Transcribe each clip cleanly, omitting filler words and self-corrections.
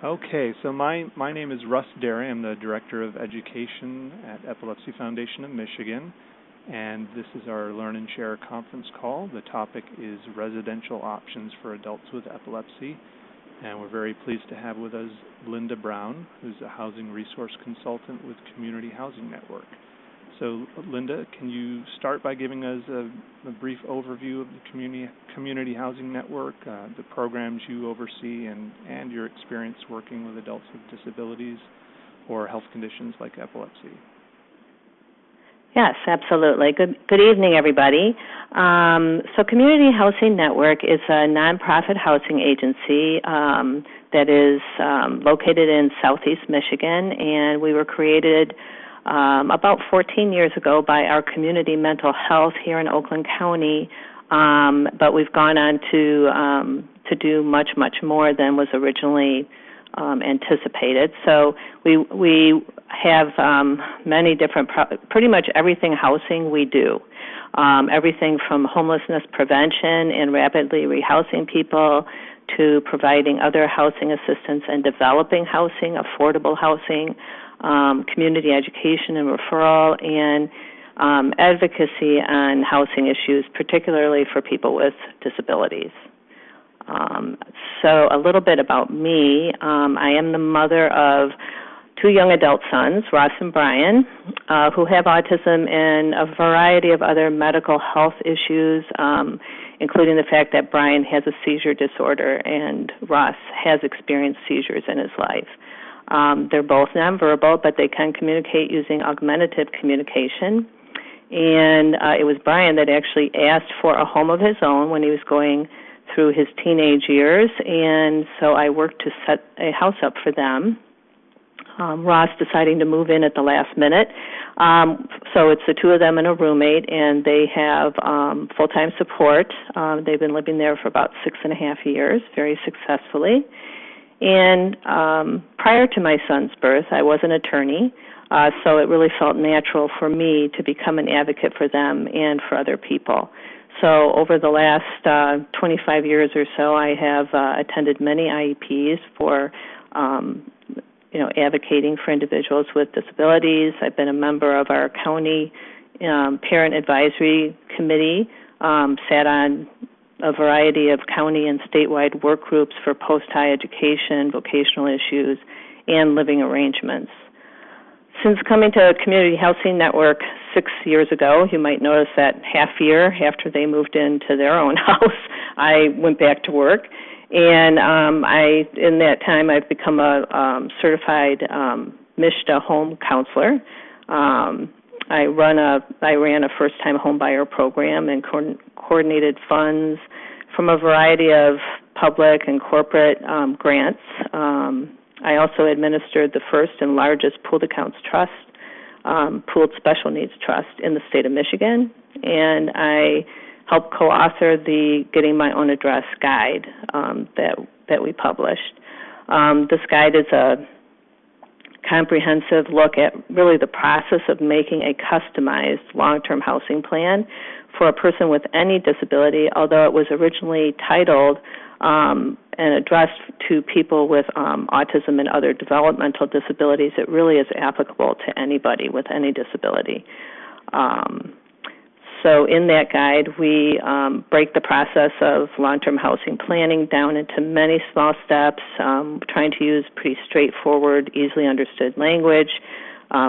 Okay, so my name is Russ Derry. I'm the Director of Education at Epilepsy Foundation of Michigan, and this is our Learn and Share conference call. The topic is residential options for adults with epilepsy, and we're very pleased to have with us Linda Brown, who's a housing resource consultant with Community Housing Network. So, Linda, can you start by giving us a brief overview of the Community Housing Network, the programs you oversee, and your experience working with adults with disabilities or health conditions like epilepsy? Yes, absolutely. Good evening, everybody. So Community Housing Network is a nonprofit housing agency that is located in Southeast Michigan, and we were created about 14 years ago by our community mental health here in Oakland County, but we've gone on to do much, much more than was originally anticipated. So we have many different, pretty much everything housing we do, everything from homelessness prevention and rapidly rehousing people to providing other housing assistance and developing housing, affordable housing, community education and referral, and advocacy on housing issues, particularly for people with disabilities. So a little bit about me. I am the mother of two young adult sons, Ross and Brian, who have autism and a variety of other medical health issues, including the fact that Brian has a seizure disorder and Ross has experienced seizures in his life. They're both nonverbal, but they can communicate using augmentative communication. And it was Brian that actually asked for a home of his own when he was going through his teenage years, and so I worked to set a house up for them. Ross deciding to move in at the last minute. So it's the two of them and a roommate, and they have full-time support. They've been living there for about 6.5 years, very successfully. And prior to my son's birth, I was an attorney, so it really felt natural for me to become an advocate for them and for other people. So over the last 25 years or so, I have attended many IEPs for, advocating for individuals with disabilities. I've been a member of our county parent advisory committee, sat on a variety of county and statewide work groups for post-high education, vocational issues, and living arrangements. Since coming to Community Housing Network 6 years ago, you might notice that half year after they moved into their own house, I went back to work. And in that time, I've become a certified MSHDA home counselor. I ran a first-time home buyer program and coordinated funds from a variety of public and corporate grants. I also administered the first and largest pooled accounts trust, pooled special needs trust in the state of Michigan, and I helped co-author the Getting My Own Address guide that we published. This guide is a comprehensive look at really the process of making a customized long-term housing plan for a person with any disability, although it was originally titled and addressed to people with autism and other developmental disabilities. It really is applicable to anybody with any disability. So in that guide, we break the process of long-term housing planning down into many small steps, trying to use pretty straightforward, easily understood language,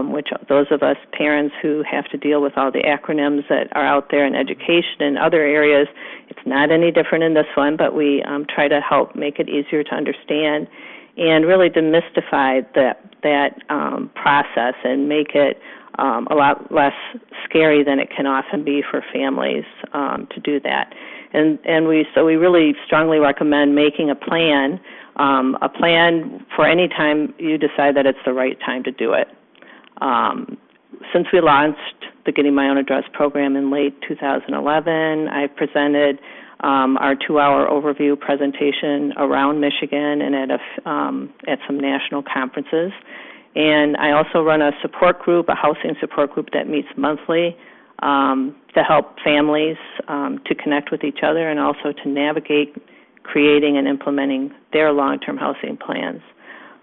which those of us parents who have to deal with all the acronyms that are out there in education and other areas, it's not any different in this one, but we try to help make it easier to understand and really demystify that process and make it a lot less scary than it can often be for families to do that. And we really strongly recommend making a plan for any time you decide that it's the right time to do it. Since we launched the Getting My Own Address program in late 2011, I've presented our 2-hour overview presentation around Michigan and at some national conferences. And I also run a support group, a housing support group that meets monthly to help families to connect with each other and also to navigate creating and implementing their long-term housing plans.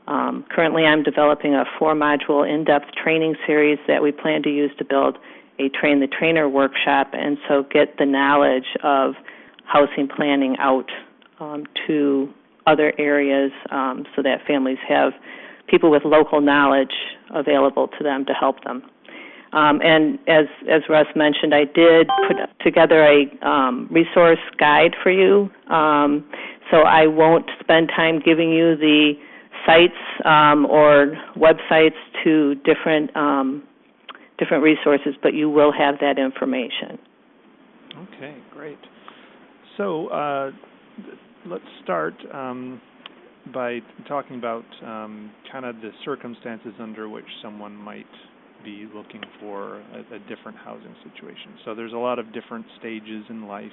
Currently, I'm developing a 4-module in-depth training series that we plan to use to build a Train the Trainer workshop, and so get the knowledge of housing planning out to other areas so that families have people with local knowledge available to them to help them. And as Russ mentioned, I did put together a resource guide for you. So I won't spend time giving you the sites or websites to different resources, but you will have that information. Okay, great. So let's start by talking about kind of the circumstances under which someone might be looking for a different housing situation. So there's a lot of different stages in life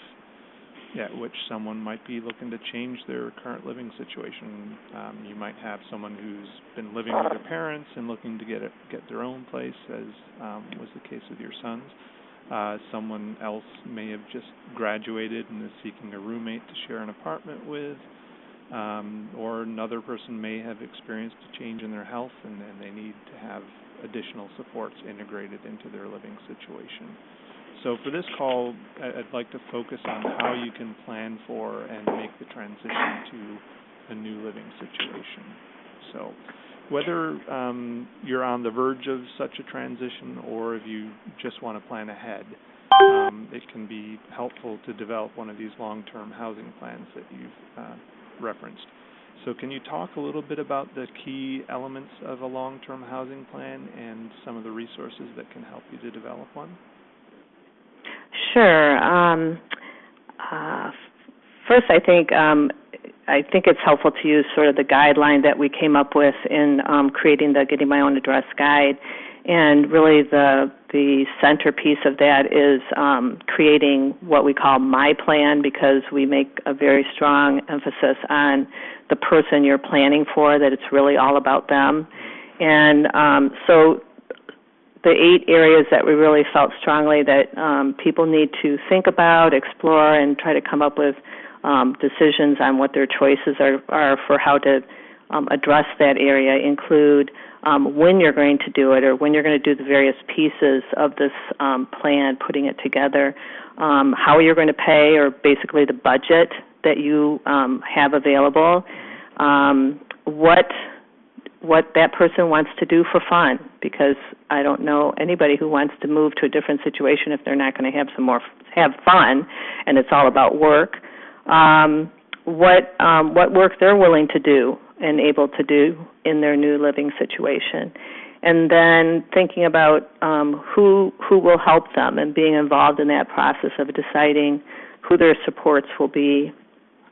at which someone might be looking to change their current living situation. You might have someone who's been living with their parents and looking to get their own place, as was the case with your sons. Someone else may have just graduated and is seeking a roommate to share an apartment with, or another person may have experienced a change in their health and they need to have additional supports integrated into their living situation. So for this call, I'd like to focus on how you can plan for and make the transition to a new living situation. So whether you're on the verge of such a transition or if you just want to plan ahead, it can be helpful to develop one of these long-term housing plans that you've referenced. So can you talk a little bit about the key elements of a long-term housing plan and some of the resources that can help you to develop one? Sure. First, I think it's helpful to use sort of the guideline that we came up with in creating the Getting My Own Address guide, and really the centerpiece of that is creating what we call my plan, because we make a very strong emphasis on the person you're planning for, that it's really all about them. And so the 8 areas that we really felt strongly that people need to think about, explore, and try to come up with decisions on what their choices are for how to address that area include when you're going to do it, or when you're going to do the various pieces of this plan, putting it together, how you're going to pay, or basically the budget that you have available, what that person wants to do for fun, because I don't know anybody who wants to move to a different situation if they're not going to have fun, and it's all about work. What work they're willing to do and able to do in their new living situation, and then thinking about who will help them and being involved in that process of deciding who their supports will be.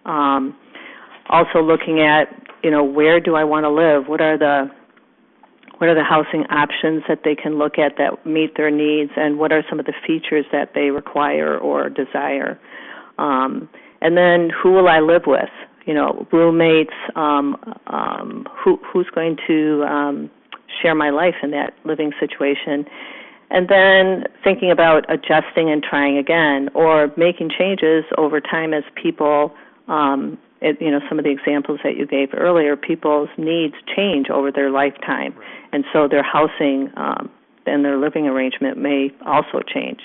Also looking at, where do I want to live? What are the housing options that they can look at that meet their needs, and what are some of the features that they require or desire? And then who will I live with? Roommates, who's going to share my life in that living situation? And then thinking about adjusting and trying again, or making changes over time as people, some of the examples that you gave earlier, people's needs change over their lifetime. Right. And so their housing and their living arrangement may also change.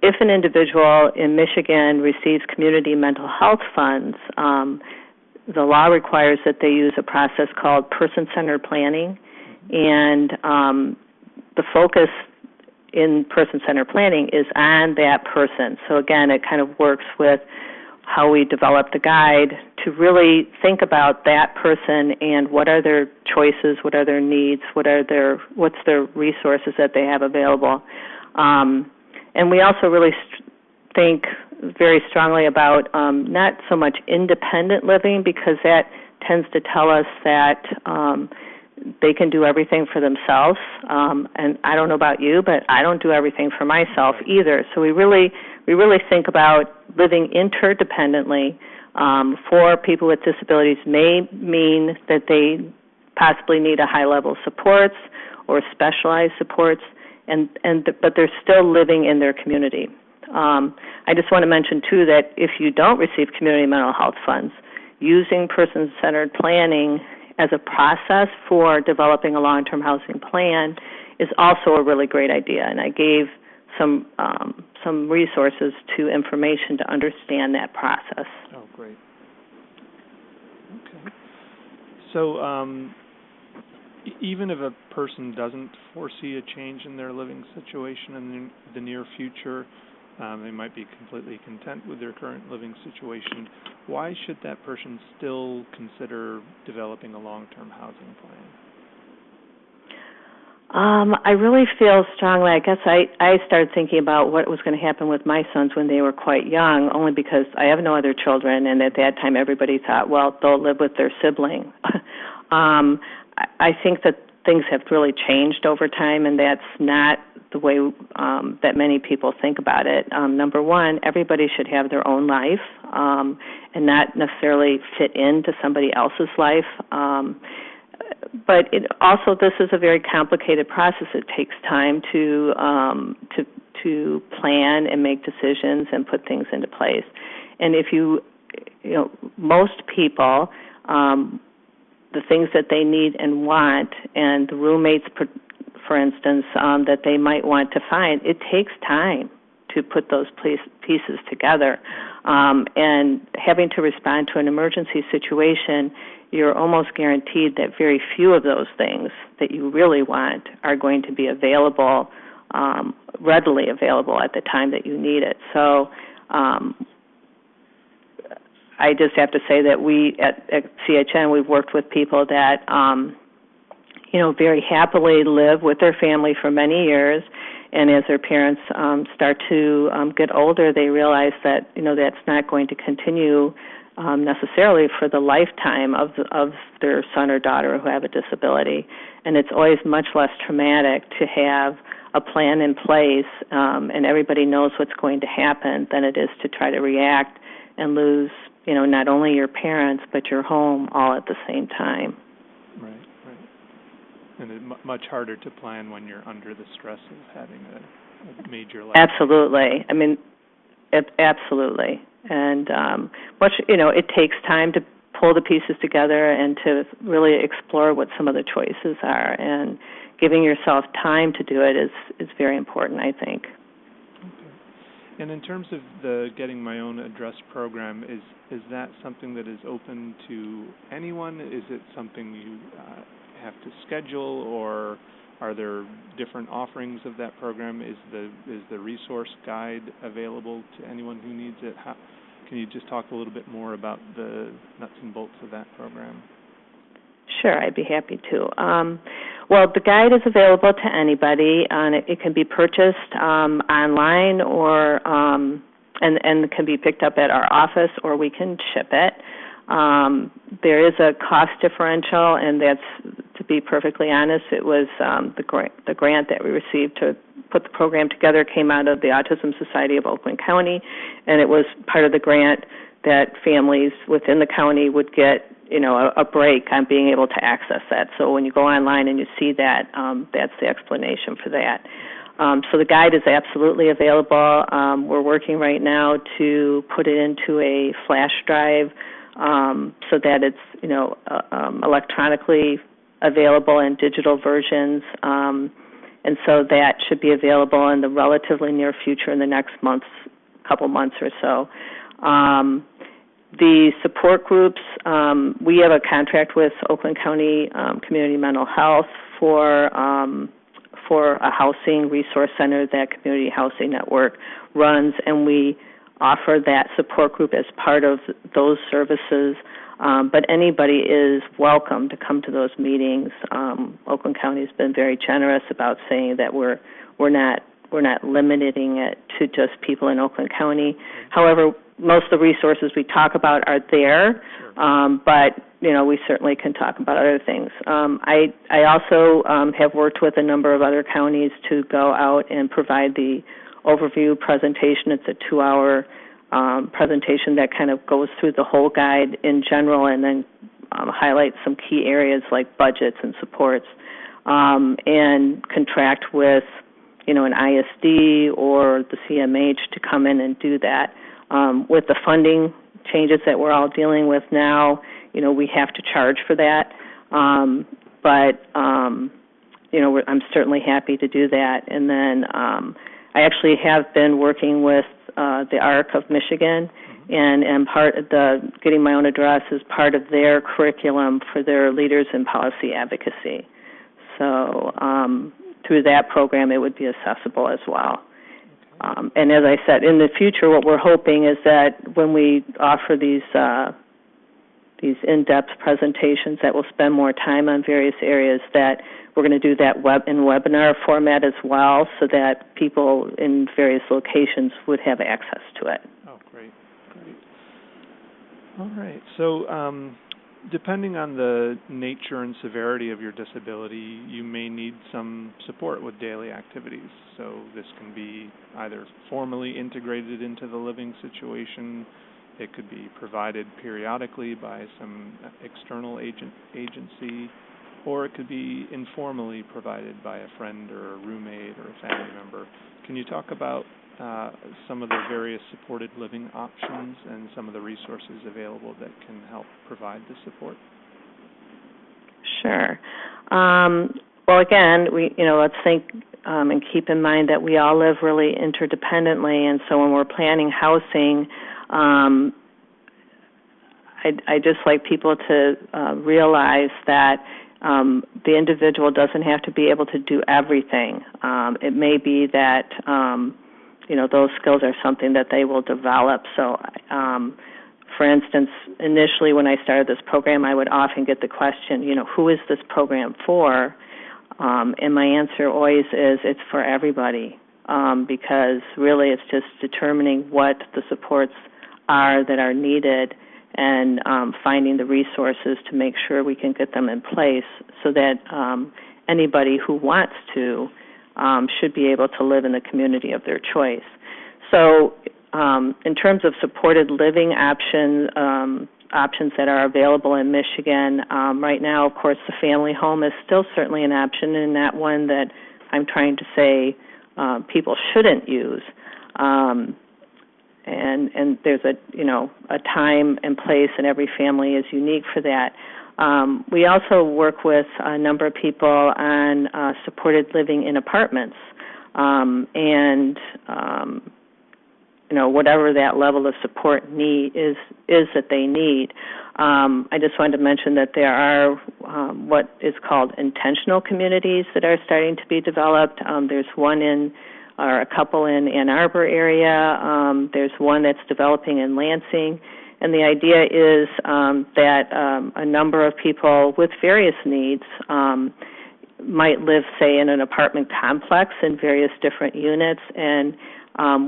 If an individual in Michigan receives community mental health funds, the law requires that they use a process called person-centered planning, and the focus in person-centered planning is on that person. So again, it kind of works with how we develop the guide to really think about that person and what are their choices, what are their needs, what's their resources that they have available. And we also really think very strongly about not so much independent living, because that tends to tell us that they can do everything for themselves. And I don't know about you, but I don't do everything for myself either. So we really think about living interdependently for people with disabilities may mean that they possibly need a high level of supports or specialized supports, but they're still living in their community. I just want to mention, too, that if you don't receive community mental health funds, using person-centered planning as a process for developing a long-term housing plan is also a really great idea. And I gave some resources to information to understand that process. Oh, great. Okay. So even if a person doesn't foresee a change in their living situation in the near future, they might be completely content with their current living situation, why should that person still consider developing a long-term housing plan? I really feel strongly. I guess I started thinking about what was going to happen with my sons when they were quite young, only because I have no other children, and at that time everybody thought, well, they'll live with their sibling. I think that things have really changed over time, and that's not the way that many people think about it. Number one, everybody should have their own life and not necessarily fit into somebody else's life. But this is a very complicated process. It takes time to plan and make decisions and put things into place. And if most people, the things that they need and want, and the roommates, for instance, that they might want to find, it takes time to put those pieces together. And having to respond to an emergency situation, you're almost guaranteed that very few of those things that you really want are going to be available, readily available at the time that you need it. So I just have to say that we at CHN, we've worked with people that, very happily live with their family for many years, and as their parents start to get older, they realize that, that's not going to continue necessarily for the lifetime of their son or daughter who have a disability. And it's always much less traumatic to have a plan in place and everybody knows what's going to happen than it is to try to react and lose, not only your parents but your home all at the same time. Right. And it's much harder to plan when you're under the stress of having a major life. Absolutely. I mean, absolutely. And it takes time to pull the pieces together and to really explore what some of the choices are. And giving yourself time to do it is very important, I think. Okay. And in terms of the Getting My Own Address program, is that something that is open to anyone? Is it something you have to schedule, or are there different offerings of that program? Is the resource guide available to anyone who needs it? Can you just talk a little bit more about the nuts and bolts of that program? Sure, I'd be happy to. Well, the guide is available to anybody, and it can be purchased online or and can be picked up at our office, or we can ship it. There is a cost differential, and that's, to be perfectly honest, it was the grant that we received to put the program together came out of the Autism Society of Oakland County, and it was part of the grant that families within the county would get, a break on being able to access that. So when you go online and you see that, that's the explanation for that. So the guide is absolutely available. We're working right now to put it into a flash drive so that it's, electronically available in digital versions. And so that should be available in the relatively near future, in the next couple months or so. The support groups, we have a contract with Oakland County Community Mental Health for a housing resource center that Community Housing Network runs, and we offer that support group as part of those services. But anybody is welcome to come to those meetings. Oakland County has been very generous about saying that we're not limiting it to just people in Oakland County. However, most of the resources we talk about are there, but we certainly can talk about other things. I also have worked with a number of other counties to go out and provide the overview presentation. It's a 2-hour presentation that kind of goes through the whole guide in general and then highlights some key areas like budgets and supports, and contract with an ISD or the CMH to come in and do that. With the funding changes that we're all dealing with now, we have to charge for that. I'm certainly happy to do that. And then I actually have been working with the ARC of Michigan, and part of getting my own address is part of their curriculum for their leaders in policy advocacy. So through that program, it would be accessible as well. And as I said, in the future, what we're hoping is that when we offer these in-depth presentations, that we'll spend more time on various areas, that we're going to do that in webinar format as well, so that people in various locations would have access to it. Oh, great. All right. So depending on the nature and severity of your disability, you may need some support with daily activities. So this can be either formally integrated into the living situation. It could be provided periodically by some external agency, or it could be informally provided by a friend or a roommate or a family member. Can you talk about some of the various supported living options and some of the resources available that can help provide the support? Sure. Well, again, let's think and keep in mind that we all live really interdependently, and so when we're planning housing, I just like people to realize that the individual doesn't have to be able to do everything. It may be that those skills are something that they will develop. So, for instance, initially when I started this program, I would often get the question, who is this program for? And my answer always is it's for everybody, because really it's just determining what the supports are that are needed and finding the resources to make sure we can get them in place so that anybody who wants to should be able to live in the community of their choice. So in terms of supported living options that are available in Michigan, right now, of course, the family home is still certainly an option, and not one that I'm trying to say people shouldn't use. And there's a time and place, and every family is unique for that. We also work with a number of people on supported living in apartments, whatever that level of support is that they need. I just wanted to mention that there are what is called intentional communities that are starting to be developed. There's one or a couple in Ann Arbor area. There's one that's developing in Lansing. And the idea is that a number of people with various needs might live, say, in an apartment complex in various different units, and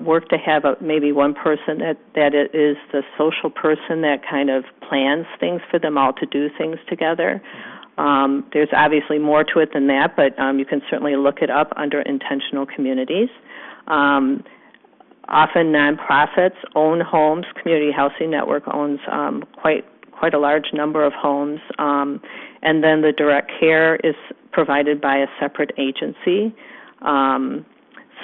work to have maybe one person that is the social person that kind of plans things for them all to do things together. There's obviously more to it than that, but you can certainly look it up under intentional communities. Often nonprofits own homes. Community Housing Network owns quite a large number of homes. And then the direct care is provided by a separate agency.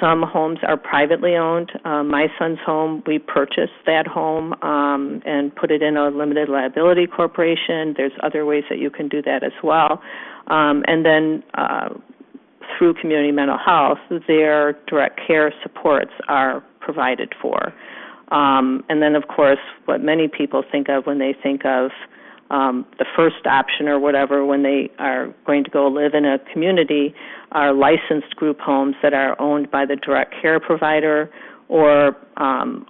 Some homes are privately owned. My son's home, we purchased that home and put it in a limited liability corporation. There's other ways that you can do that as well. And then through Community Mental Health, their direct care supports are provided for. And then, of course, what many people think of when they think of the first option or whatever when they are going to go live in a community are licensed group homes that are owned by the direct care provider or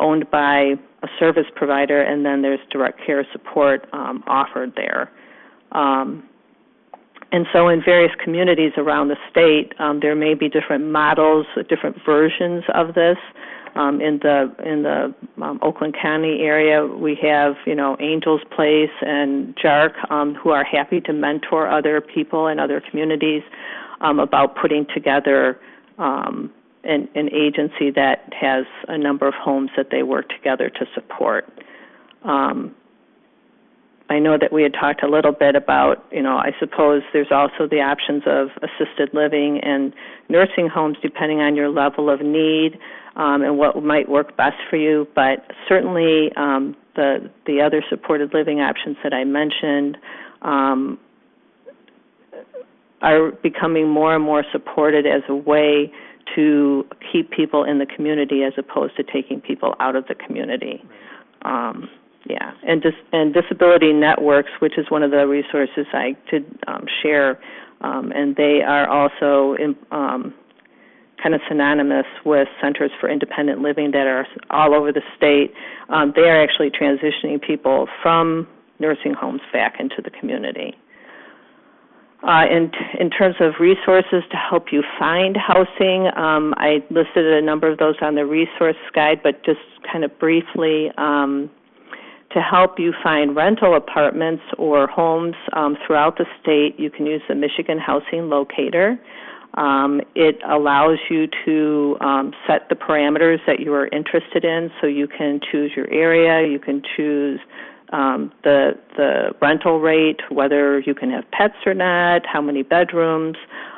owned by a service provider, and then there's direct care support offered there. And so in various communities around the state, there may be different models, different versions of this. In the Oakland County area, we have, Angel's Place and JARC, who are happy to mentor other people in other communities about putting together an agency that has a number of homes that they work together to support. I know that we had talked a little bit about, I suppose there's also the options of assisted living and nursing homes depending on your level of need and what might work best for you. But certainly the other supported living options that I mentioned are becoming more and more supported as a way to keep people in the community as opposed to taking people out of the community. And disability networks, which is one of the resources I did share, and they are also kind of synonymous with Centers for Independent Living that are all over the state. They are actually transitioning people from nursing homes back into the community. In terms of resources to help you find housing, I listed a number of those on the resource guide, but just kind of briefly, to help you find rental apartments or homes throughout the state, you can use the Michigan Housing Locator. It allows you to set the parameters that you are interested in, so you can choose your area, you can choose the rental rate, whether you can have pets or not, how many bedrooms,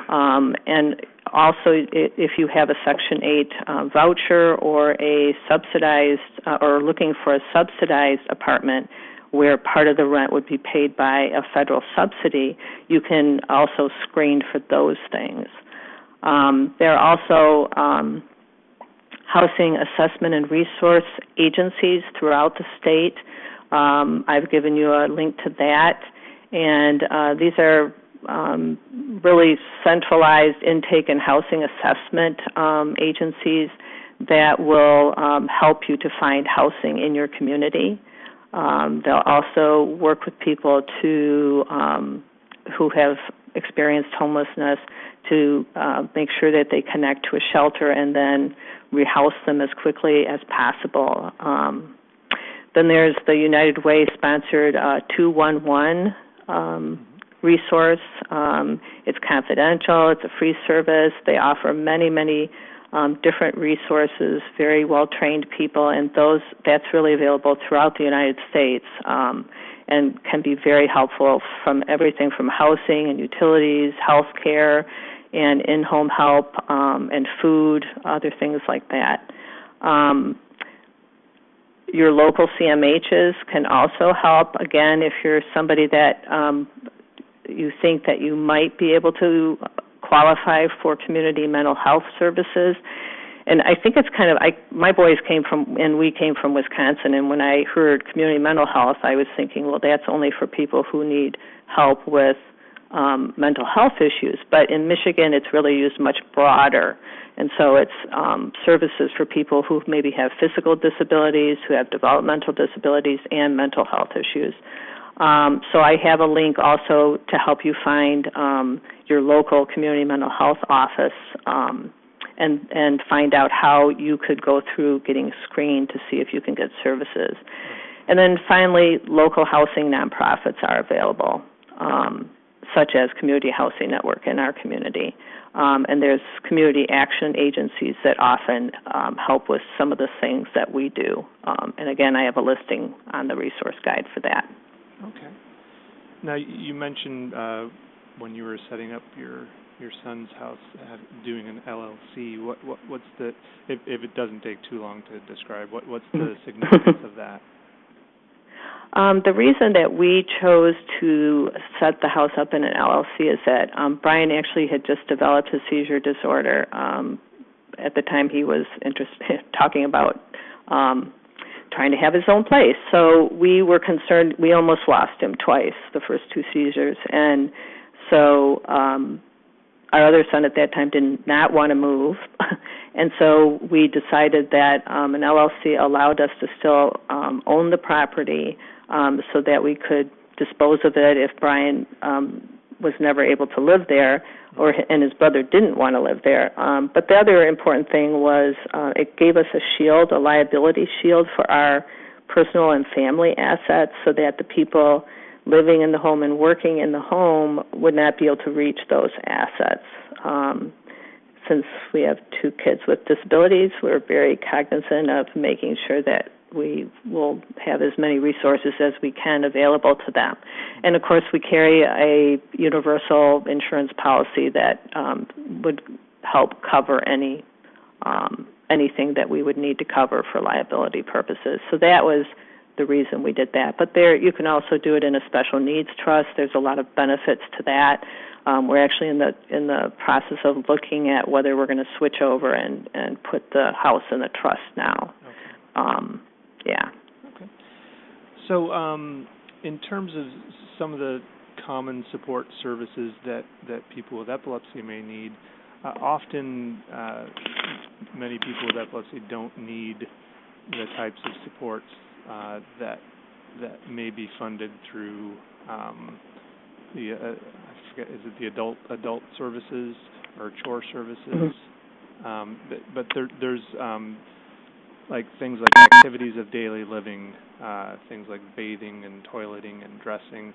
and also if you have a Section 8 voucher or a subsidized or looking for a subsidized apartment where part of the rent would be paid by a federal subsidy, you can also screen for those things. There are also housing assessment and resource agencies throughout the state. I've given you a link to that, and these are really centralized intake and housing assessment agencies that will help you to find housing in your community. They'll also work with people who have experienced homelessness to make sure that they connect to a shelter and then rehouse them as quickly as possible. Then there's the United Way sponsored 211 resource. It's confidential. It's a free service. They offer many, many different resources, very well-trained people, and that's really available throughout the United States and can be very helpful from everything from housing and utilities, health care, and in-home help and food, other things like that. Your local CMHs can also help. Again, if you're somebody that you think that you might be able to qualify for community mental health services. And I think it's kind of, my boys came from, and we came from Wisconsin, and when I heard community mental health, I was thinking, well, that's only for people who need help with mental health issues. But in Michigan, it's really used much broader. And so it's services for people who maybe have physical disabilities, who have developmental disabilities, and mental health issues. So I have a link also to help you find your local community mental health office and find out how you could go through getting screened to see if you can get services. And then finally, local housing nonprofits are available, such as Community Housing Network in our community. And there's community action agencies that often help with some of the things that we do. And again, I have a listing on the resource guide for that. Okay. Now, you mentioned when you were setting up your son's house, doing an LLC. What's the, if it doesn't take too long to describe, what's the significance of that? The reason that we chose to set the house up in an LLC is that Brian actually had just developed his seizure disorder. At the time, he was talking about trying to have his own place. So we were concerned. We almost lost him twice, the first two seizures. And so our other son at that time did not want to move. And so we decided that an LLC allowed us to still own the property so that we could dispose of it if Brian was never able to live there and his brother didn't want to live there. But the other important thing was it gave us a shield, a liability shield for our personal and family assets so that the people living in the home and working in the home would not be able to reach those assets. Since we have two kids with disabilities, we're very cognizant of making sure that we will have as many resources as we can available to them. And, of course, we carry a universal insurance policy that would help cover anything that we would need to cover for liability purposes. So that was the reason we did that. But there, you can also do it in a special needs trust. There's a lot of benefits to that. We're actually in the process of looking at whether we're going to switch over and put the house in the trust now. Okay. Yeah. Okay. So in terms of some of the common support services that people with epilepsy may need, often many people with epilepsy don't need the types of supports that may be funded through the I forget, is it the adult services or chore services? Mm-hmm. But there's like things like activities of daily living, things like bathing and toileting and dressing.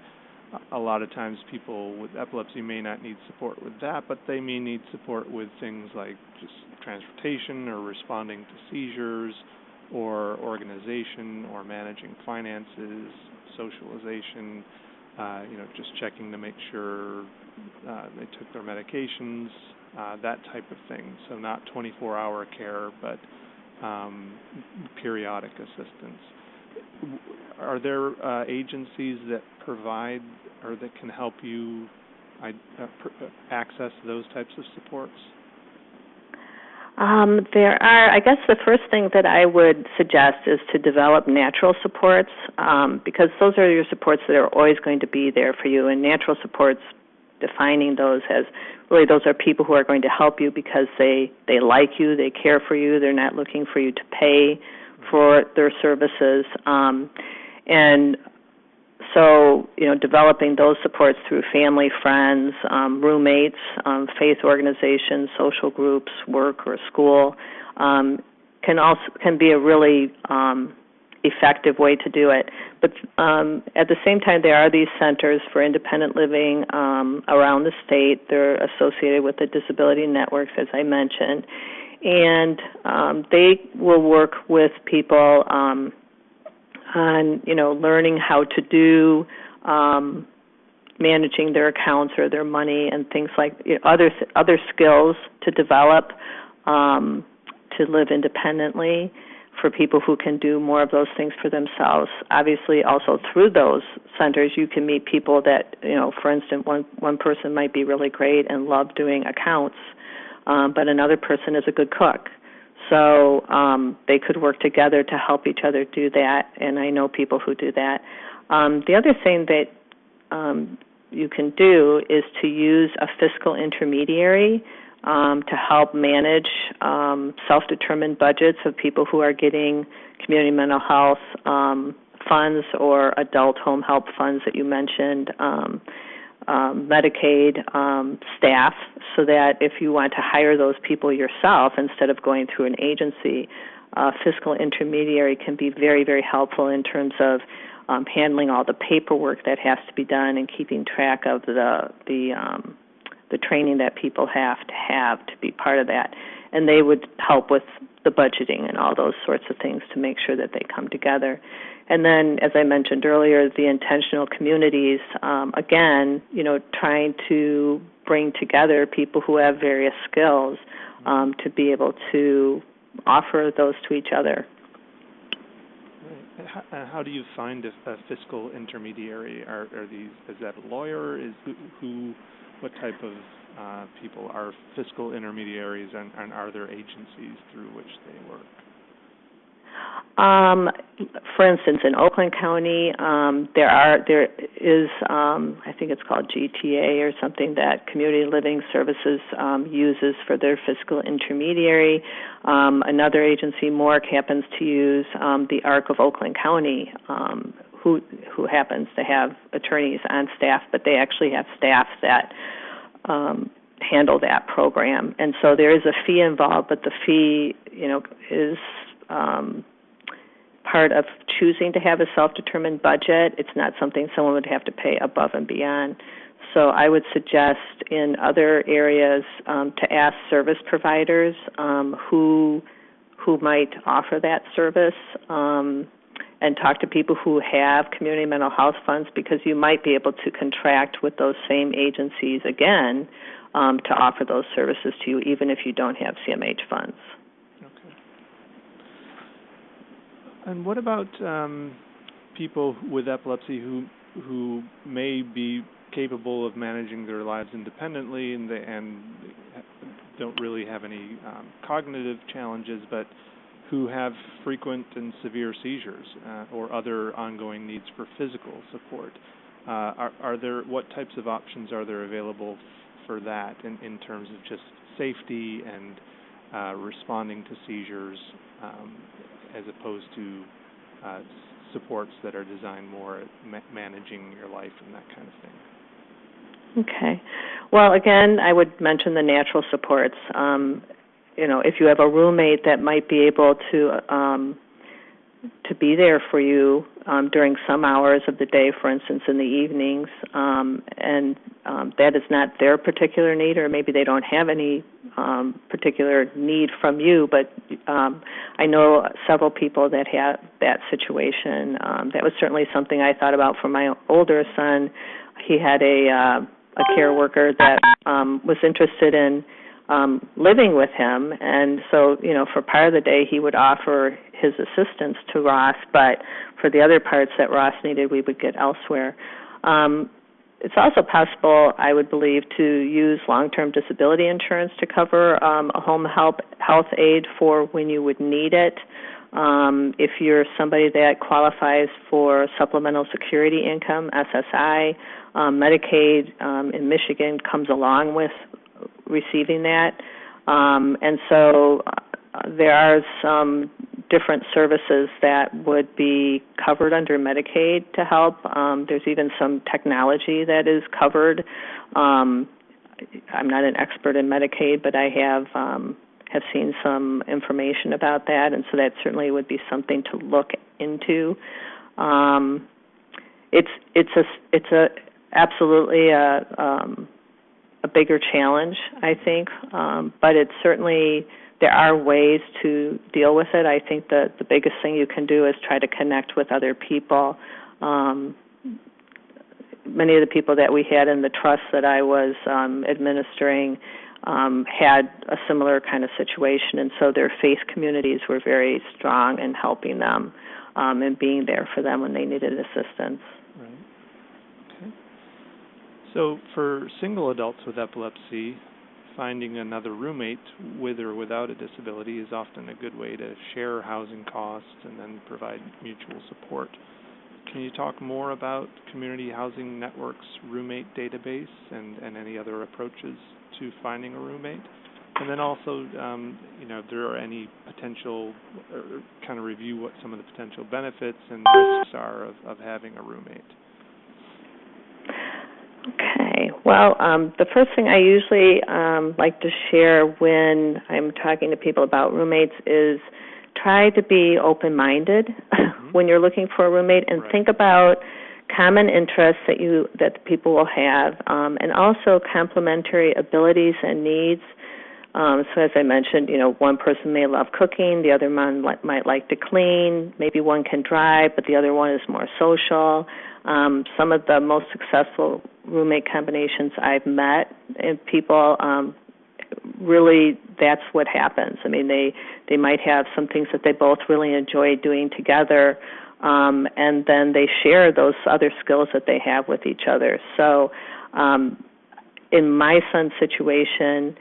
A lot of times people with epilepsy may not need support with that, but they may need support with things like just transportation or responding to seizures or organization or managing finances, socialization, just checking to make sure they took their medications, that type of thing. So not 24-hour care, but periodic assistance. Are there agencies that provide or that can help you access those types of supports? There are. I guess the first thing that I would suggest is to develop natural supports, because those are your supports that are always going to be there for you. And natural supports, defining those as really those are people who are going to help you because they like you, they care for you, they're not looking for you to pay for their services. And so, developing those supports through family, friends, roommates, faith organizations, social groups, work or school can be a really effective way to do it. But at the same time, there are these centers for independent living around the state. They're associated with the disability networks, as I mentioned, and they will work with people on learning how to do managing their accounts or their money and things like other skills to develop to live independently for people who can do more of those things for themselves. Obviously, also through those centers, you can meet people that, for instance, one person might be really great and love doing accounts, but another person is a good cook. So they could work together to help each other do that, and I know people who do that. The other thing that you can do is to use a fiscal intermediary to help manage self-determined budgets of people who are getting community mental health funds or adult home help funds that you mentioned, Medicaid staff, so that if you want to hire those people yourself instead of going through an agency, fiscal intermediary can be very, very helpful in terms of handling all the paperwork that has to be done and keeping track of the training that people have to be part of that. And they would help with the budgeting and all those sorts of things to make sure that they come together. And then, as I mentioned earlier, the intentional communities, again, trying to bring together people who have various skills to be able to offer those to each other. Right. How do you find a fiscal intermediary? Is that a lawyer? What type of people are fiscal intermediaries, and are there agencies through which they work? For instance, in Oakland County, there is I think it's called GTA or something that Community Living Services uses for their fiscal intermediary. Another agency, MORC, happens to use the ARC of Oakland County, who happens to have attorneys on staff, but they actually have staff that handle that program. And so there is a fee involved, but the fee, is part of choosing to have a self-determined budget. It's not something someone would have to pay above and beyond. So I would suggest in other areas to ask service providers who who might offer that service, and talk to people who have community mental health funds, because you might be able to contract with those same agencies again to offer those services to you, even if you don't have CMH funds. Okay. And what about people with epilepsy who may be capable of managing their lives independently and don't really have any cognitive challenges, but who have frequent and severe seizures or other ongoing needs for physical support? What types of options are there available for that in terms of just safety and responding to seizures, as opposed to supports that are designed more at managing your life and that kind of thing? Okay. Well, again, I would mention the natural supports. If you have a roommate that might be able to be there for you during some hours of the day, for instance, in the evenings, and that is not their particular need, or maybe they don't have any particular need from you, but I know several people that have that situation. That was certainly something I thought about for my older son. He had a care worker that was interested in living with him, and so, for part of the day he would offer his assistance to Ross, but for the other parts that Ross needed, we would get elsewhere. It's also possible, I would believe, to use long-term disability insurance to cover a home health aid for when you would need it. If you're somebody that qualifies for supplemental security income, SSI, Medicaid in Michigan comes along with receiving that. And so there are some different services that would be covered under Medicaid to help. There's even some technology that is covered. I'm not an expert in Medicaid, but I have seen some information about that, and so that certainly would be something to look into. It's absolutely a bigger challenge, I think, but it's certainly, there are ways to deal with it. I think that the biggest thing you can do is try to connect with other people. Many of the people that we had in the trust that I was administering had a similar kind of situation, and so their faith communities were very strong in helping them and being there for them when they needed assistance. Right. Okay. So for single adults with epilepsy, finding another roommate with or without a disability is often a good way to share housing costs and then provide mutual support. Can you talk more about Community Housing Network's roommate database and any other approaches to finding a roommate? And then also, if there are any potential, or kind of review what some of the potential benefits and risks are of having a roommate. Okay. Well, the first thing I usually like to share when I'm talking to people about roommates is try to be open-minded when you're looking for a roommate, and think about common interests that the people will have, and also complementary abilities and needs. So as I mentioned, one person may love cooking, the other one might like to clean, maybe one can drive, but the other one is more social. Some of the most successful roommate combinations I've met, and people really, that's what happens. I mean, they might have some things that they both really enjoy doing together, and then they share those other skills that they have with each other. So in my son's situation,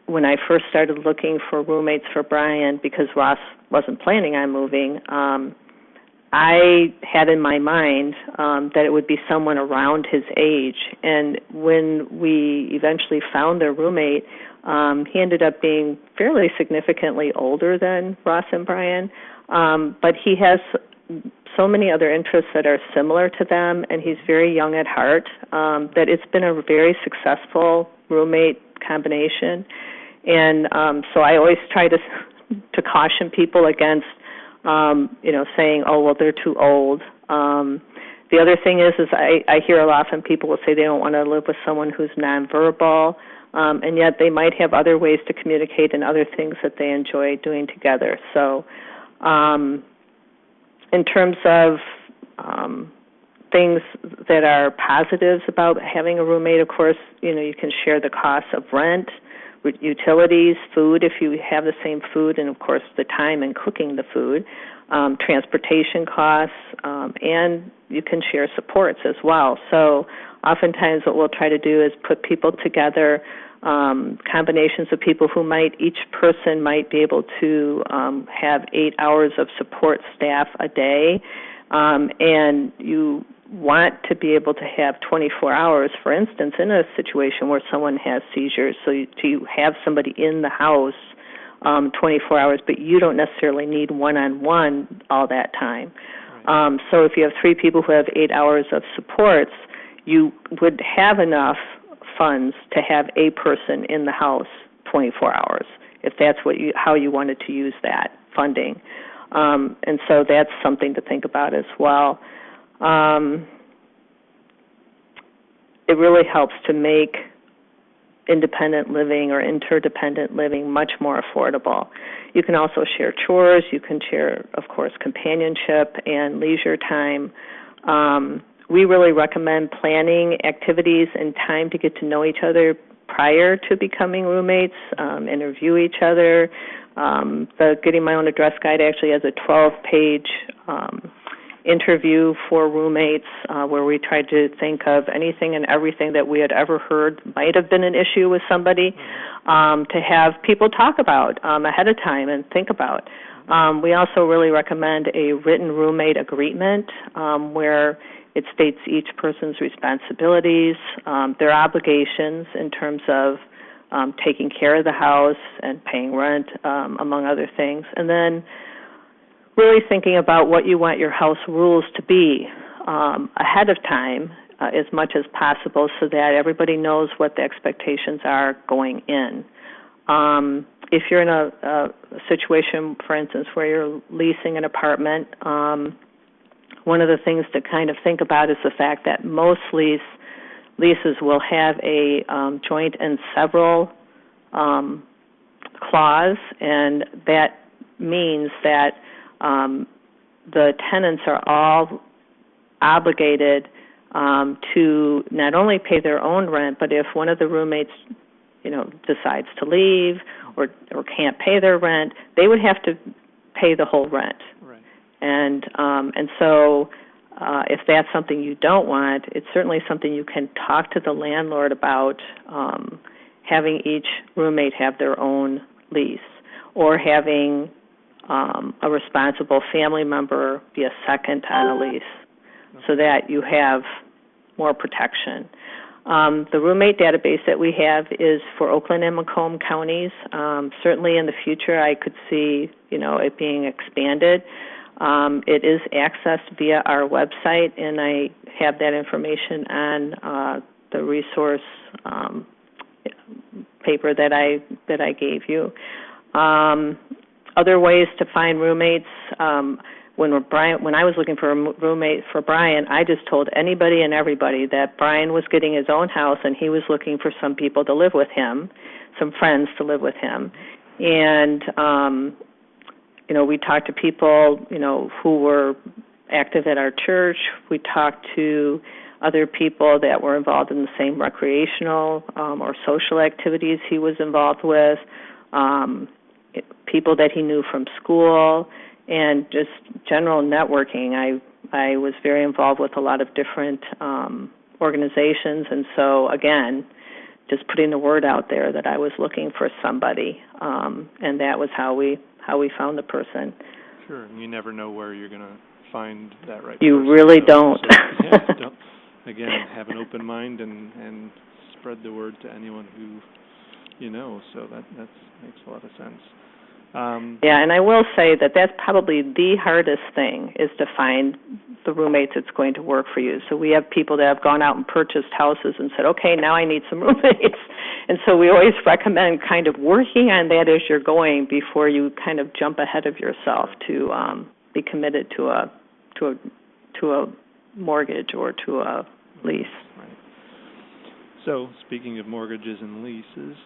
when I first started looking for roommates for Brian, because Ross wasn't planning on moving, I had in my mind that it would be someone around his age. And when we eventually found their roommate, he ended up being fairly significantly older than Ross and Brian, but he has so many other interests that are similar to them, and he's very young at heart, that it's been a very successful roommate combination. And so I always try to caution people against, saying, oh, well, they're too old. The other thing is I hear a lot from people will say they don't want to live with someone who's nonverbal, and yet they might have other ways to communicate and other things that they enjoy doing together. So in terms of things that are positives about having a roommate, of course, you can share the costs of rent, utilities, food if you have the same food, and, of course, the time in cooking the food, transportation costs, and you can share supports as well. So oftentimes what we'll try to do is put people together, combinations of people who each person might be able to have 8 hours of support staff a day, and you want to be able to have 24 hours, for instance, in a situation where someone has seizures, so you have somebody in the house 24 hours, but you don't necessarily need one-on-one all that time. Right. So if you have 3 people who have 8 hours of supports, you would have enough funds to have a person in the house 24 hours, if that's how you wanted to use that funding. And so that's something to think about as well. It really helps to make independent living or interdependent living much more affordable. You can also share chores. You can share, of course, companionship and leisure time. We really recommend planning activities and time to get to know each other prior to becoming roommates, interview each other. The Getting My Own Address Guide actually has a 12-page interview for roommates where we tried to think of anything and everything that we had ever heard might have been an issue with somebody to have people talk about ahead of time and think about. We also really recommend a written roommate agreement where it states each person's responsibilities, their obligations in terms of taking care of the house and paying rent, among other things. And then really thinking about what you want your house rules to be ahead of time as much as possible so that everybody knows what the expectations are going in. If you're in a situation, for instance, where you're leasing an apartment, one of the things to kind of think about is the fact that most leases will have a joint and several clause, and that means that the tenants are all obligated to not only pay their own rent, but if one of the roommates, decides to leave or can't pay their rent, they would have to pay the whole rent. Right. And so if that's something you don't want, it's certainly something you can talk to the landlord about, having each roommate have their own lease, or having a responsible family member be a second on a lease, so that you have more protection. The roommate database that we have is for Oakland and Macomb counties. Certainly in the future I could see, it being expanded. It is accessed via our website, and I have that information on the resource paper that I gave you. Other ways to find roommates. When I was looking for a roommate for Brian, I just told anybody and everybody that Brian was getting his own house and he was looking for some people to live with him, some friends to live with him. And, we talked to people, who were active at our church. We talked to other people that were involved in the same recreational or social activities he was involved with, people that he knew from school, and just general networking. I was very involved with a lot of different organizations, and so, again, just putting the word out there that I was looking for somebody, and that was how we found the person. Sure, and you never know where you're going to find that right person. You really don't. So, don't. Again, have an open mind and spread the word to anyone who you know, so that makes a lot of sense. Yeah, and I will say that that's probably the hardest thing, is to find the roommates that's going to work for you. So we have people that have gone out and purchased houses and said, okay, now I need some roommates. And so we always recommend kind of working on that as you're going before you kind of jump ahead of yourself to be committed to a mortgage or to a lease. Right. So, speaking of mortgages and leases,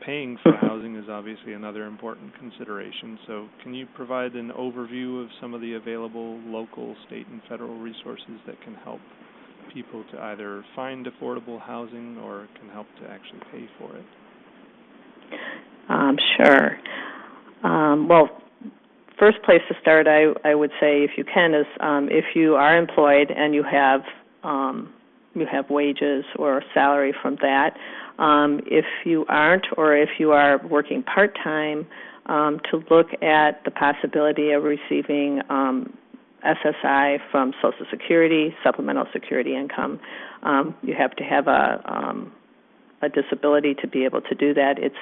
paying for housing is obviously another important consideration. So, can you provide an overview of some of the available local, state, and federal resources that can help people to either find affordable housing or can help to actually pay for it? Sure. Well, first place to start, I would say, if you can, is if you are employed and you have wages or salary from that. If you aren't, or if you are working part-time, to look at the possibility of receiving SSI from Social Security, supplemental security income. You have to have a disability to be able to do that. It's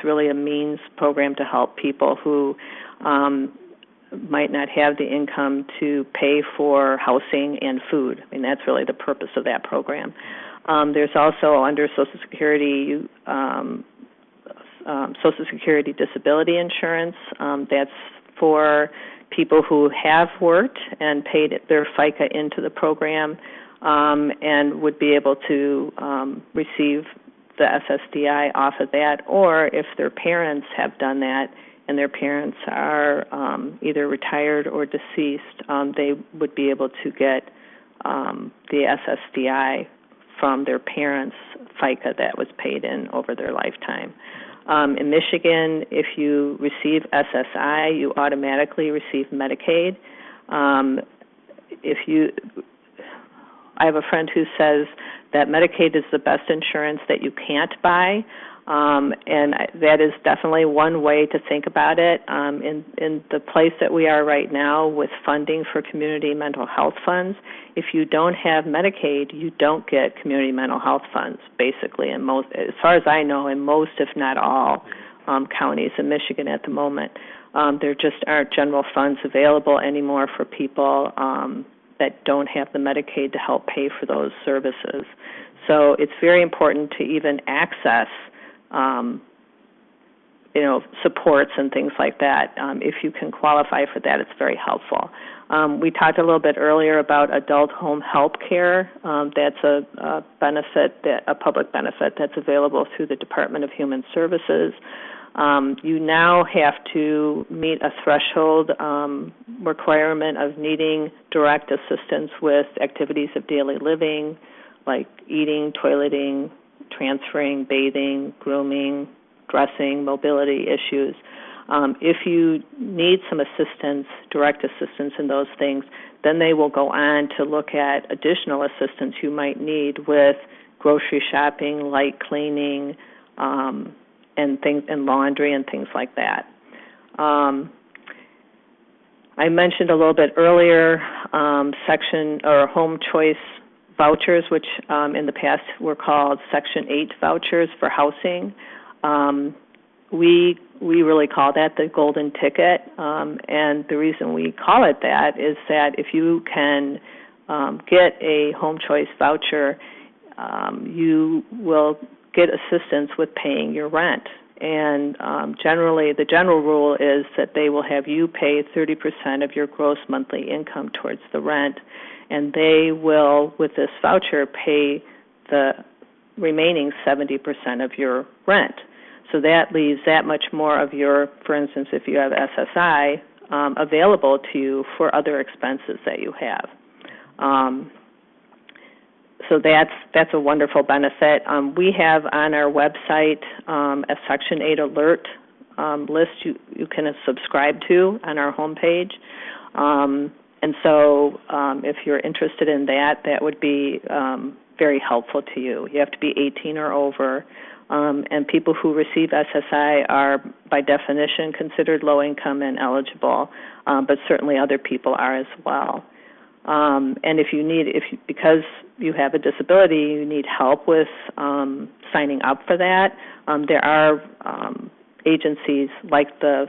really a means program to help people who might not have the income to pay for housing and food. I mean, that's really the purpose of that program. There's also under Social Security Social Security disability insurance. That's for people who have worked and paid their FICA into the program and would be able to receive the SSDI off of that, or if their parents have done that and their parents are either retired or deceased, they would be able to get the SSDI from their parents' FICA that was paid in over their lifetime. In Michigan, if you receive SSI, you automatically receive Medicaid. I have a friend who says that Medicaid is the best insurance that you can't buy, and that is definitely one way to think about it. In the place that we are right now with funding for community mental health funds, if you don't have Medicaid, you don't get community mental health funds, basically, in most, as far as I know, in most, if not all, counties in Michigan at the moment. There just aren't general funds available anymore for people that don't have the Medicaid to help pay for those services. So it's very important to even access supports and things like that. If you can qualify for that, it's very helpful. We talked a little bit earlier about adult home help care. That's a benefit, a public benefit that's available through the Department of Human Services. You now have to meet a threshold requirement of needing direct assistance with activities of daily living, like eating, toileting, transferring, bathing, grooming, dressing, mobility issues. If you need some assistance, direct assistance in those things, then they will go on to look at additional assistance you might need with grocery shopping, light cleaning, and things, and laundry and things like that. I mentioned a little bit earlier section or home choice vouchers, which in the past were called Section 8 vouchers for housing. We really call that the golden ticket, and the reason we call it that is that if you can get a home choice voucher, you will get assistance with paying your rent. And generally, the general rule is that they will have you pay 30% of your gross monthly income towards the rent, and they will, with this voucher, pay the remaining 70% of your rent. So that leaves that much more of your, for instance, if you have SSI, available to you for other expenses that you have. So that's a wonderful benefit. We have on our website a Section 8 alert list you can subscribe to on our homepage. And so if you're interested in that, that would be very helpful to you. You have to be 18 or over. And people who receive SSI are, by definition, considered low income and eligible, but certainly other people are as well. And because you have a disability, you need help with signing up for that. There are agencies like the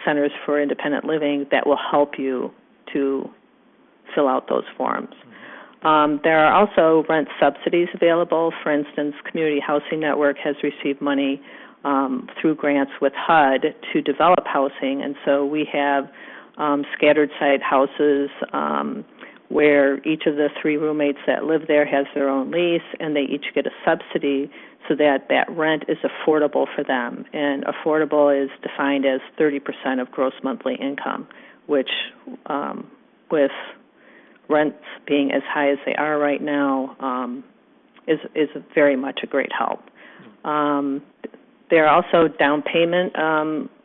Centers for Independent Living that will help you to fill out those forms. There are also rent subsidies available. For instance, Community Housing Network has received money through grants with HUD to develop housing, and so we have scattered site houses where each of the 3 roommates that live there has their own lease, and they each get a subsidy so that that rent is affordable for them. And affordable is defined as 30% of gross monthly income, which with rents being as high as they are right now is very much a great help. There are also down payment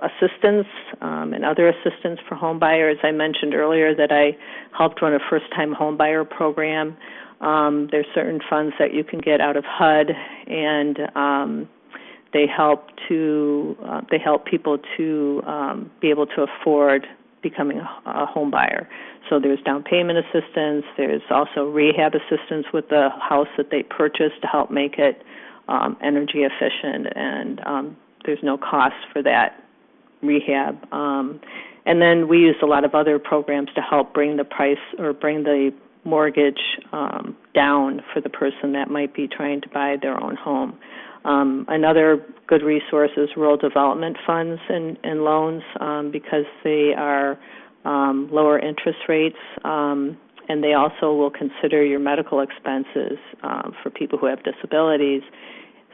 assistance and other assistance for home buyers. I mentioned earlier that I helped run a first-time home buyer program. There's certain funds that you can get out of HUD, and they help people to be able to afford becoming a home buyer. So there's down payment assistance. There's also rehab assistance with the house that they purchased to help make it energy efficient, and there's no cost for that rehab. And then we used a lot of other programs to help bring the price or bring the mortgage down for the person that might be trying to buy their own home. Another good resource is rural development funds and loans because they are lower interest rates, and they also will consider your medical expenses for people who have disabilities.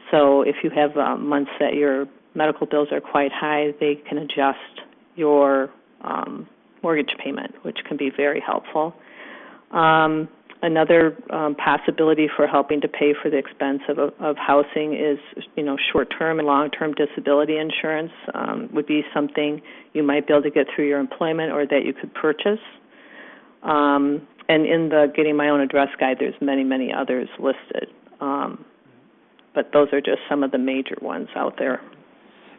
So if you have months that your medical bills are quite high, they can adjust your mortgage payment, which can be very helpful. Another possibility for helping to pay for the expense of housing is, short-term and long-term disability insurance would be something you might be able to get through your employment or that you could purchase. And in the Getting My Own Address guide, there's many, many others listed. But those are just some of the major ones out there.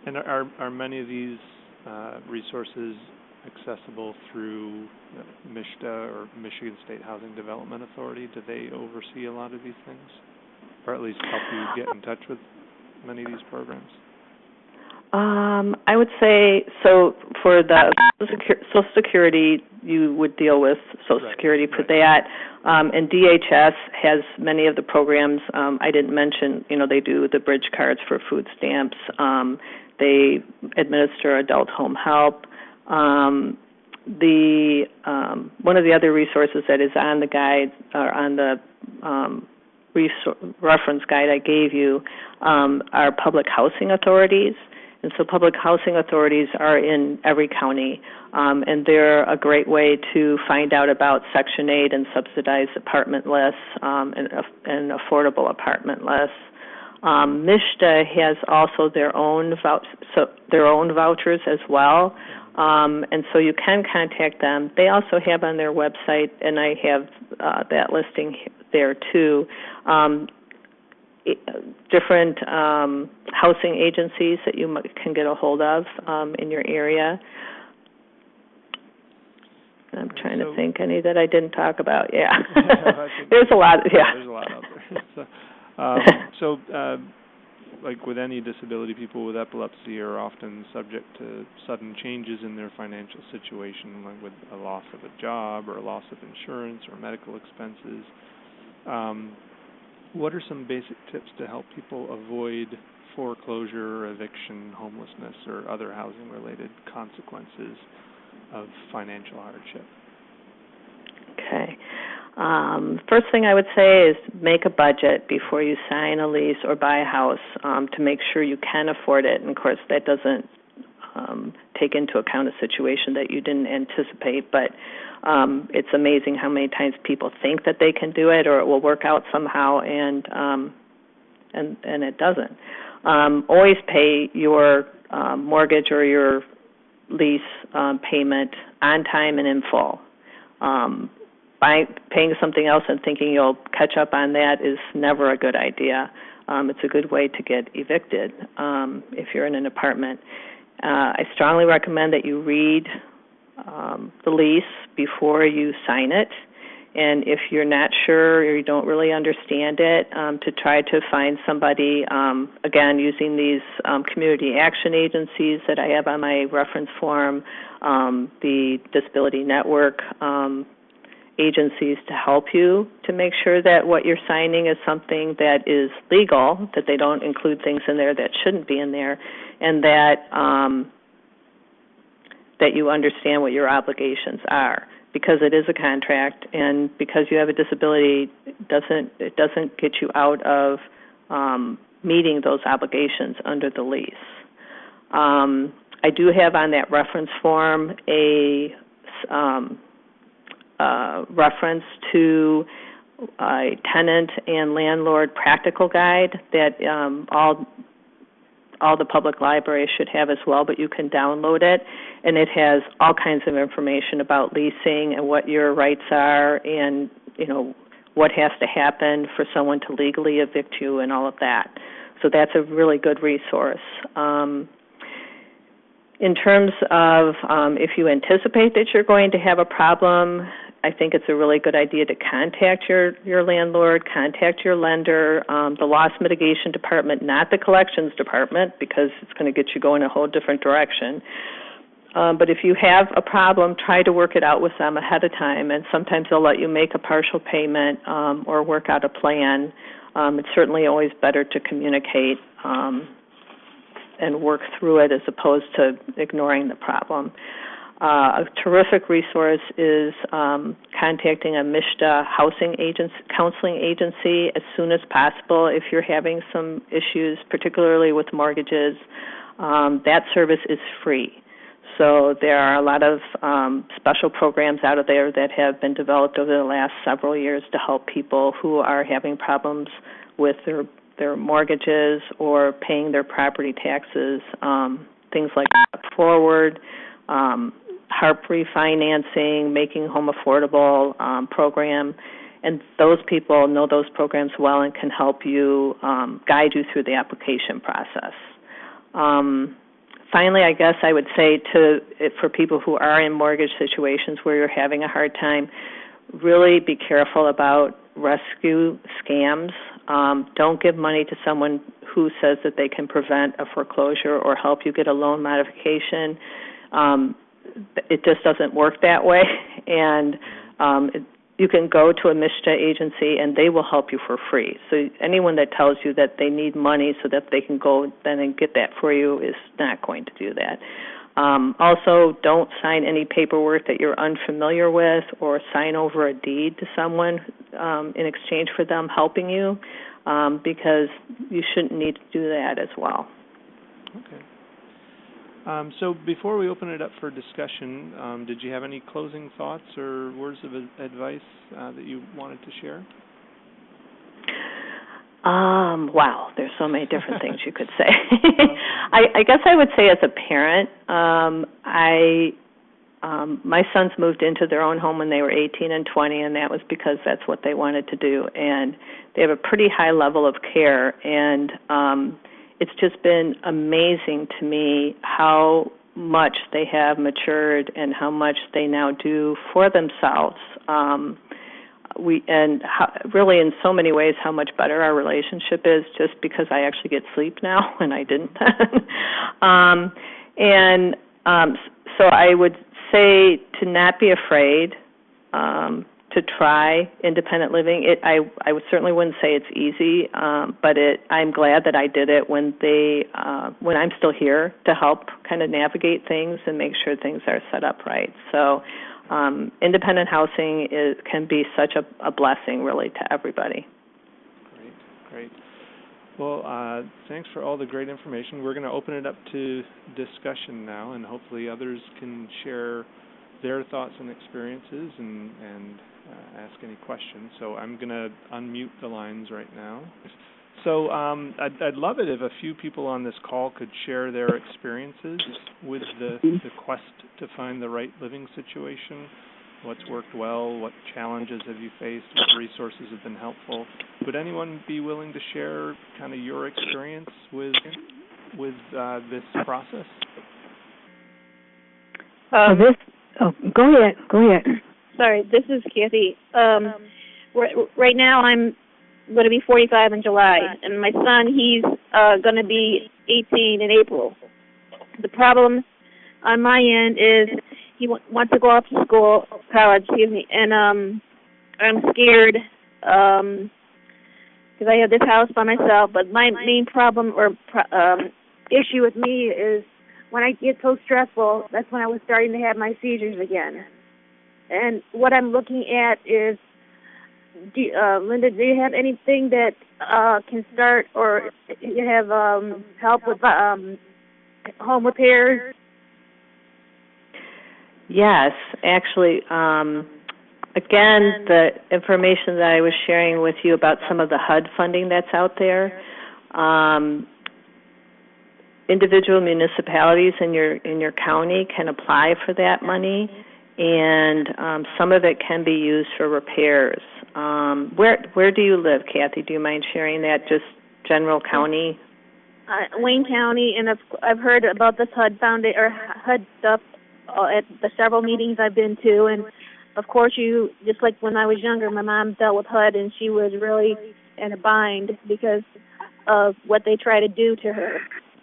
And are many of these resources accessible through MISHDA or Michigan State Housing Development Authority? Do they oversee a lot of these things, or at least help you get in touch with many of these programs? I would say, so for the Social Security, you would deal with Social Security for that. And DHS has many of the programs. I didn't mention, they do the bridge cards for food stamps. They administer adult home help. One of the other resources that is on the guide, or on the reference guide I gave you, are public housing authorities. And so public housing authorities are in every county, and they're a great way to find out about Section 8 and subsidized apartment lists and affordable apartment lists. MISHDA has also their own vouchers as well, and so you can contact them. They also have on their website, and I have that listing there too, different housing agencies that you can get a hold of in your area. I'm trying to think any that I didn't talk about. Yeah, there's a lot. Yeah, there's a lot out there. Like with any disability, people with epilepsy are often subject to sudden changes in their financial situation, like with a loss of a job or a loss of insurance or medical expenses. What are some basic tips to help people avoid foreclosure, eviction, homelessness, or other housing-related consequences of financial hardship? Okay. First thing I would say is make a budget before you sign a lease or buy a house to make sure you can afford it. And, of course, that doesn't take into account a situation that you didn't anticipate, but it's amazing how many times people think that they can do it or it will work out somehow, and it doesn't. Always pay your mortgage or your lease payment on time and in full. Paying something else and thinking you'll catch up on that is never a good idea. It's a good way to get evicted if you're in an apartment. I strongly recommend that you read the lease before you sign it, and if you're not sure or you don't really understand it, to try to find somebody, again, using these community action agencies that I have on my reference form, the Disability Network agencies, to help you to make sure that what you're signing is something that is legal, that they don't include things in there that shouldn't be in there, and that that you understand what your obligations are, because it is a contract, and because you have a disability, it doesn't get you out of meeting those obligations under the lease. I do have on that reference form a reference to a tenant and landlord practical guide that all the public libraries should have as well, but you can download it, and it has all kinds of information about leasing and what your rights are, and what has to happen for someone to legally evict you and all of that. So that's a really good resource. In terms of if you anticipate that you're going to have a problem, I think it's a really good idea to contact your landlord, contact your lender, the loss mitigation department, not the collections department, because it's going to get you going a whole different direction. But if you have a problem, try to work it out with them ahead of time, and sometimes they'll let you make a partial payment or work out a plan. It's certainly always better to communicate and work through it as opposed to ignoring the problem. A terrific resource is contacting a MSHDA counseling agency as soon as possible if you're having some issues, particularly with mortgages. That service is free. So there are a lot of special programs out there that have been developed over the last several years to help people who are having problems with their mortgages or paying their property taxes, things like forward, HARP refinancing, making home affordable program, and those people know those programs well and can help you, guide you through the application process. Finally, I guess I would say for people who are in mortgage situations where you're having a hard time, really be careful about rescue scams. Don't give money to someone who says that they can prevent a foreclosure or help you get a loan modification. It just doesn't work that way, and you can go to a MSHDA agency and they will help you for free. So anyone that tells you that they need money so that they can go then and get that for you is not going to do that. Also, don't sign any paperwork that you're unfamiliar with or sign over a deed to someone in exchange for them helping you, because you shouldn't need to do that as well. Okay. So before we open it up for discussion, did you have any closing thoughts or words of advice that you wanted to share? Wow, there's so many different things you could say. I guess I would say as a parent, my sons moved into their own home when they were 18 and 20, and that was because that's what they wanted to do. And they have a pretty high level of care, and it's just been amazing to me how much they have matured and how much they now do for themselves. Really in so many ways how much better our relationship is just because I actually get sleep now and I didn't. So I would say to not be afraid to try independent living. I certainly wouldn't say it's easy, but I'm glad that I did it when I'm still here to help kind of navigate things and make sure things are set up right. So independent housing can be such a blessing, really, to everybody. Great. Well, thanks for all the great information. We're going to open it up to discussion now, and hopefully others can share their thoughts and experiences and ask any questions. So I'm going to unmute the lines right now. So I'd love it if a few people on this call could share their experiences with the quest to find the right living situation. What's worked well? What challenges have you faced? What resources have been helpful? Would anyone be willing to share kind of your experience with this process? Go ahead. Sorry, this is Kathy. Right now I'm going to be 45 in July, and my son, he's going to be 18 in April. The problem on my end is he wants to go off to college, and I'm scared because I have this house by myself, but my main problem or issue with me is when I get so stressful, that's when I was starting to have my seizures again. And what I'm looking at is, Linda, do you have anything that can start, or you have help with home repairs? Yes, actually, again, the information that I was sharing with you about some of the HUD funding that's out there, individual municipalities in your county can apply for that money, and some of it can be used for repairs. Where do you live, Kathy? Do you mind sharing that, just general county? Wayne County, and I've heard about this HUD HUD stuff at the several meetings I've been to, and of course, just like when I was younger, my mom dealt with HUD, and she was really in a bind because of what they try to do to her.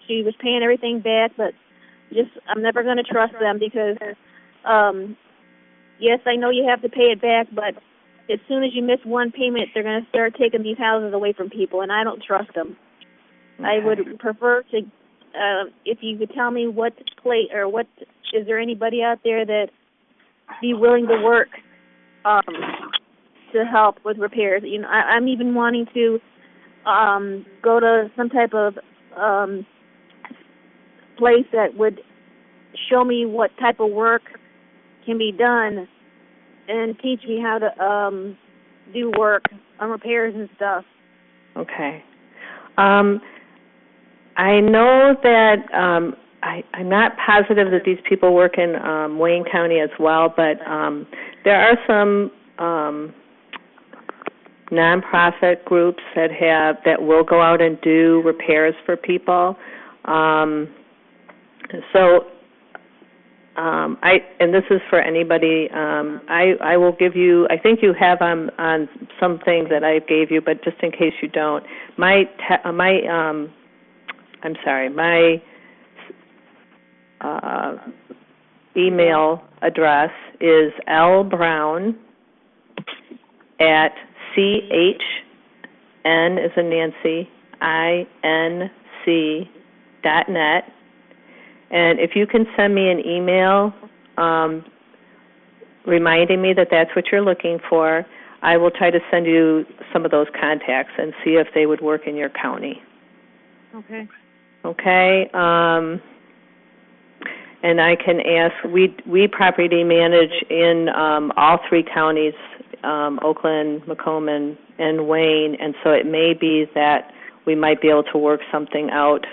She was paying everything back, but I'm never going to trust them because, yes, I know you have to pay it back, but as soon as you miss one payment, they're going to start taking these houses away from people, and I don't trust them. Okay. I would prefer to, if you could tell me is there anybody out there that be willing to work to help with repairs? You know, I'm even wanting to go to some type of place that would show me what type of work can be done and teach me how to do work on repairs and stuff. Okay. I know that I'm not positive that these people work in Wayne County as well, but there are some nonprofit groups that will go out and do repairs for people. And this is for anybody. I will give you. I think you have on some things that I gave you, but just in case you don't, my email address is lbrown at CHN as in Nancy, INC.net. And if you can send me an email reminding me that that's what you're looking for, I will try to send you some of those contacts and see if they would work in your county. Okay. Okay. And I can ask, we property manage in all three counties, Oakland, Macomb, and Wayne, and so it may be that we might be able to work something out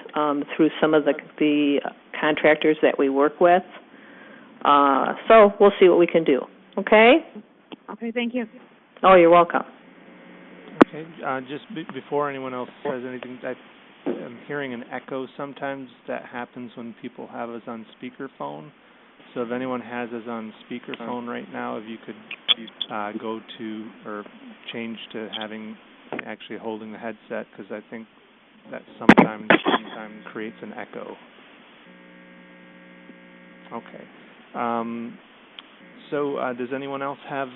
through some of the contractors that we work with. So we'll see what we can do. Okay? Okay, thank you. Oh, you're welcome. Okay, just before anyone else says anything, I'm hearing an echo sometimes that happens when people have us on speakerphone. So if anyone has us on speakerphone right now, if you could go to or change to actually holding the headset, because I think that sometimes creates an echo. Okay. So does anyone else have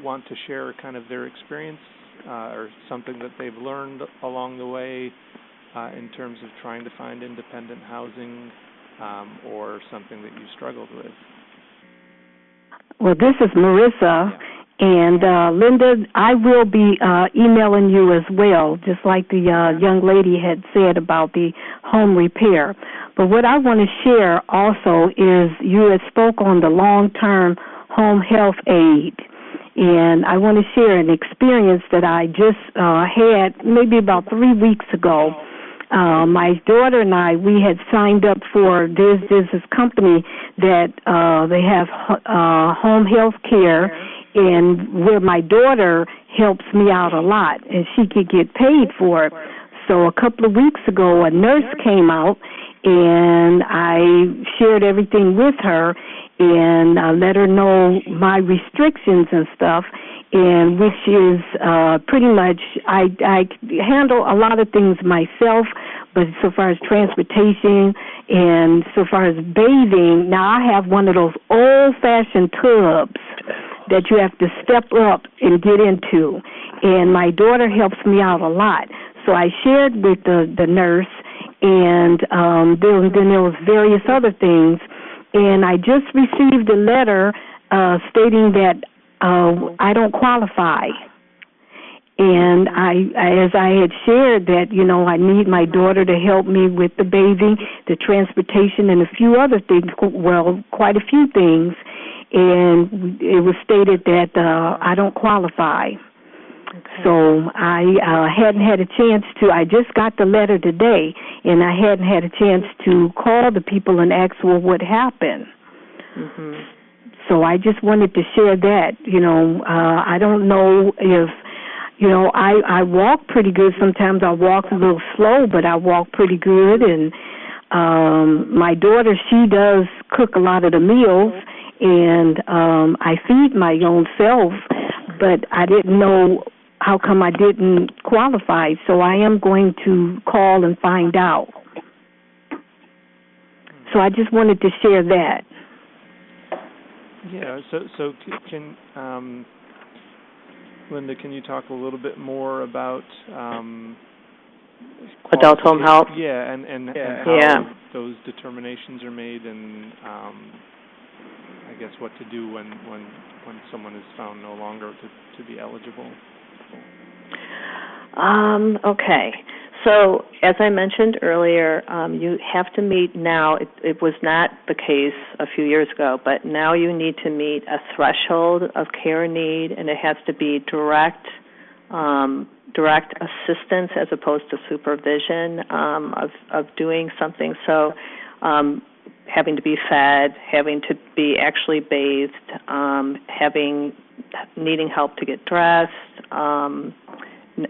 want to share kind of their experience or something that they've learned along the way in terms of trying to find independent housing or something that you struggled with? Well, this is Marissa. Yeah. And, Linda, I will be emailing you as well, just like the young lady had said about the home repair. But what I want to share also is you had spoke on the long-term home health aid. And I want to share an experience that I just had maybe about 3 weeks ago. My daughter and I, we had signed up for there's this company that they have home health care, and where my daughter helps me out a lot, and she could get paid for it. So a couple of weeks ago, a nurse came out, and I shared everything with her, and I let her know my restrictions and stuff, and which is pretty much, I handle a lot of things myself, but so far as transportation and so far as bathing, now I have one of those old-fashioned tubs that you have to step up and get into, and my daughter helps me out a lot. So I shared with the nurse, and then there was various other things. And I just received a letter stating that I don't qualify. And as I had shared that, I need my daughter to help me with the bathing, the transportation, and a few other things, well, quite a few things. And it was stated that I don't qualify. Okay. So I hadn't had a chance to, I just got the letter today, and I hadn't had a chance to call the people and ask, well, what happened? Mm-hmm. So I just wanted to share that. I don't know if, I walk pretty good. Sometimes I walk a little slow, but I walk pretty good. And my daughter, she does cook a lot of the meals, and I feed my own self, but I didn't know how come I didn't qualify. So I am going to call and find out. So I just wanted to share that. Yeah, so can Linda, can you talk a little bit more about adult home help? Yeah, and how those determinations are made, and I guess what to do when someone is found no longer to be eligible. Okay. So, as I mentioned earlier, you have to meet now. It was not the case a few years ago, but now you need to meet a threshold of care need, and it has to be direct assistance as opposed to supervision of doing something. So, having to be fed, having to be actually bathed, needing help to get dressed.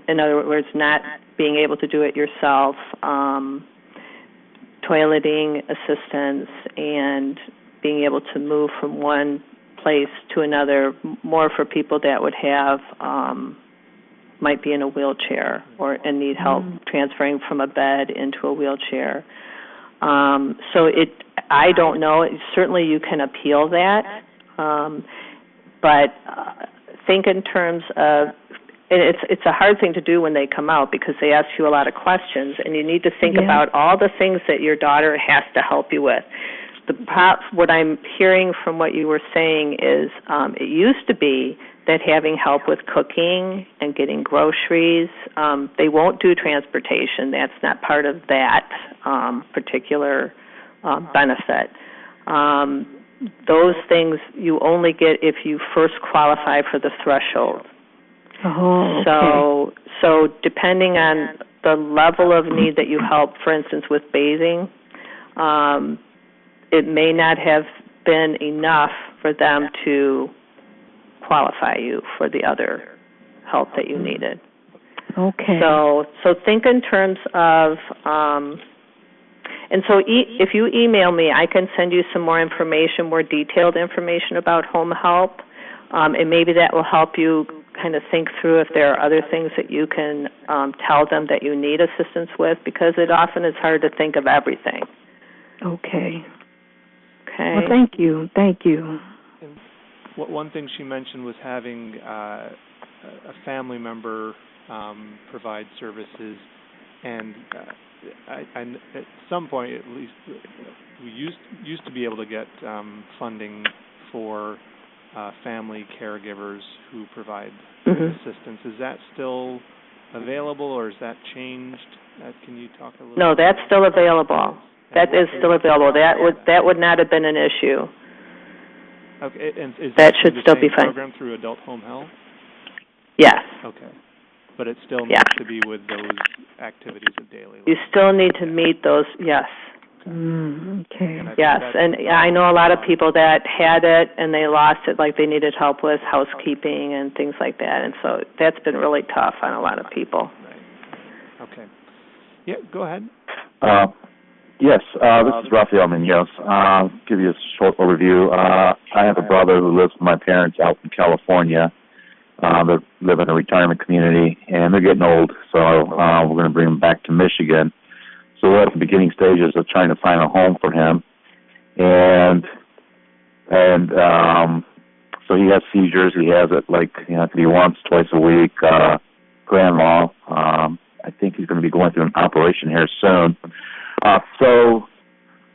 In other words, not being able to do it yourself, toileting assistance, and being able to move from one place to another, more for people that would have, might be in a wheelchair and need help transferring from a bed into a wheelchair. I don't know. Certainly you can appeal that, but think in terms of, it's a hard thing to do when they come out because they ask you a lot of questions, and you need to think about all the things that your daughter has to help you with. What I'm hearing from what you were saying is it used to be that having help with cooking and getting groceries, they won't do transportation. That's not part of that particular benefit. Those things you only get if you first qualify for the threshold. Oh, okay. So depending on the level of need that you help, for instance, with bathing, it may not have been enough for them to qualify you for the other help that you needed. Okay. So think in terms of, and so if you email me, I can send you some more information, more detailed information about home help, and maybe that will help you kind of think through if there are other things that you can tell them that you need assistance with, because it often is hard to think of everything. Okay. Okay. Well, thank you. Thank you. And one thing she mentioned was having a family member provide services, and I, at some point, at least, we used to be able to get funding for family caregivers who provide assistance. Is that still available, or has that changed? Can you talk a little? No, that's still available. That is still available. That would not have been an issue. Okay, and is that should still be fine. Program through Adult Home Health? Yes. Okay, but it still needs to be with those activities of daily life. You still need to meet those. Yes. Okay. Yes, and I know a lot of people that had it and they lost it, like they needed help with housekeeping and things like that, and so that's been really tough on a lot of people. Right. Okay. Yeah, go ahead. Yes, this is Rafael Munoz. I'll give you a short overview. I have a brother who lives with my parents out in California. They live in a retirement community, and they're getting old, so we're going to bring them back to Michigan. So we're at the beginning stages of trying to find a home for him, and so he has seizures. He has it it could be once, twice a week. Grand mal. I think he's going to be going through an operation here soon. So,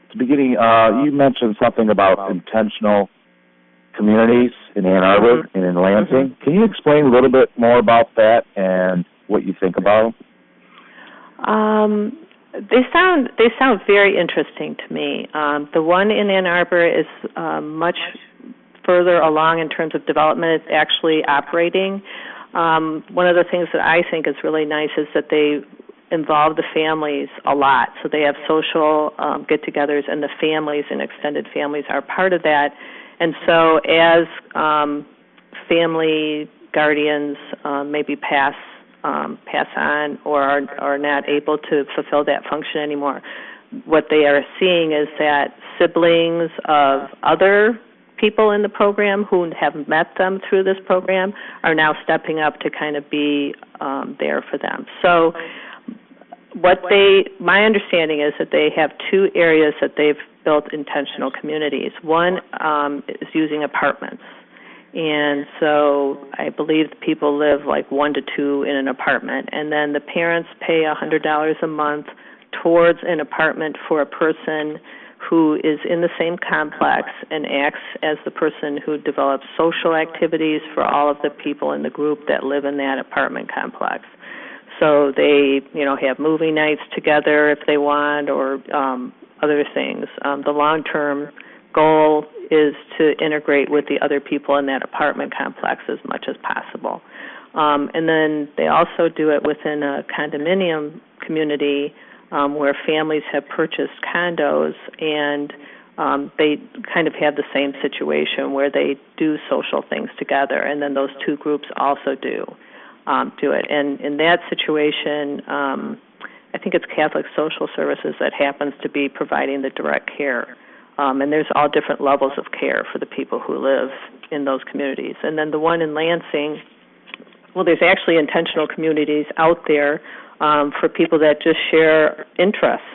at the beginning, you mentioned something about intentional communities in Ann Arbor and in Lansing. Can you explain a little bit more about that and what you think about them? They sound very interesting to me. The one in Ann Arbor is much further along in terms of development. It's actually operating. One of the things that I think is really nice is that they involve the families a lot. So they have social get-togethers, and the families and extended families are part of that. And so as family guardians maybe pass on or are not able to fulfill that function anymore, what they are seeing is that siblings of other people in the program who have met them through this program are now stepping up to kind of be there for them. So my understanding is that they have two areas that they've built intentional communities. One is using apartments. And so I believe people live like 1 to 2 in an apartment. And then the parents pay $100 a month towards an apartment for a person who is in the same complex and acts as the person who develops social activities for all of the people in the group that live in that apartment complex. So they, have movie nights together if they want, or other things. The long-term goal is to integrate with the other people in that apartment complex as much as possible. And then they also do it within a condominium community where families have purchased condos, and they kind of have the same situation where they do social things together, and then those two groups also do it. And in that situation, I think it's Catholic Social Services that happens to be providing the direct care. And there's all different levels of care for the people who live in those communities. And then the one in Lansing, well, there's actually intentional communities out there for people that just share interests.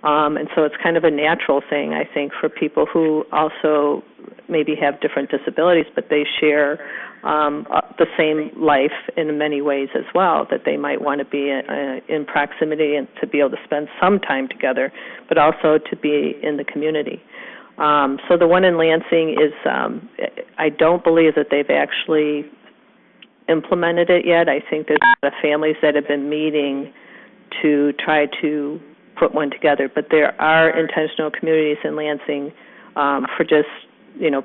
And so it's kind of a natural thing, I think, for people who also maybe have different disabilities, but they share the same life in many ways as well, that they might want to be in proximity and to be able to spend some time together, but also to be in the community. So the one in Lansing is, I don't believe that they've actually implemented it yet. I think there's a lot of families that have been meeting to try to put one together, but there are intentional communities in Lansing for just,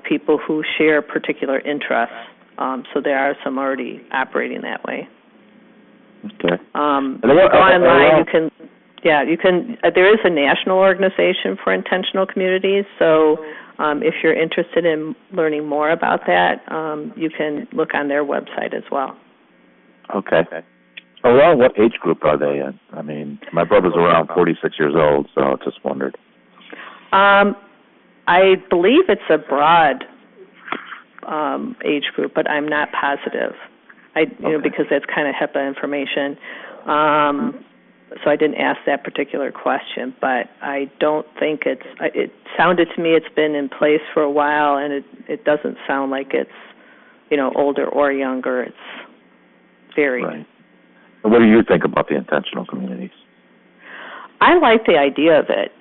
people who share particular interests. So there are some already operating that way. Okay. Go online, you can. There is a national organization for intentional communities. So if you're interested in learning more about that, you can look on their website as well. Okay. Around what age group are they in? I mean, my brother's around 46 years old, so I just wondered. I believe it's a broad age group, but I'm not positive. Because that's kind of HIPAA information. So I didn't ask that particular question, but I don't think it sounded to me it's been in place for a while, and it doesn't sound like it's, older or younger. It's varied. Right. And what do you think about the intentional communities? I like the idea of it.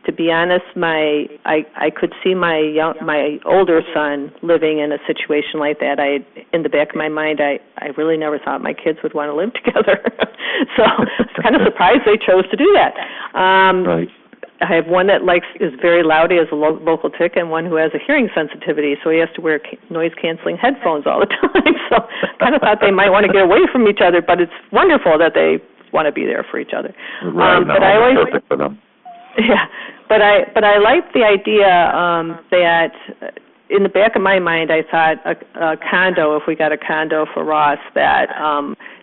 To be honest, I could see my older son living in a situation like that. In the back of my mind, I really never thought my kids would want to live together. So it's kind of surprised they chose to do that. Right. I have one that is very loud. He has a vocal tic, and one who has a hearing sensitivity, so he has to wear noise-canceling headphones all the time. So I kind of thought they might want to get away from each other, but it's wonderful that they want to be there for each other. Right. But I always, perfect for them. Yeah, but I like the idea that in the back of my mind I thought a condo, if we got a condo for Ross, that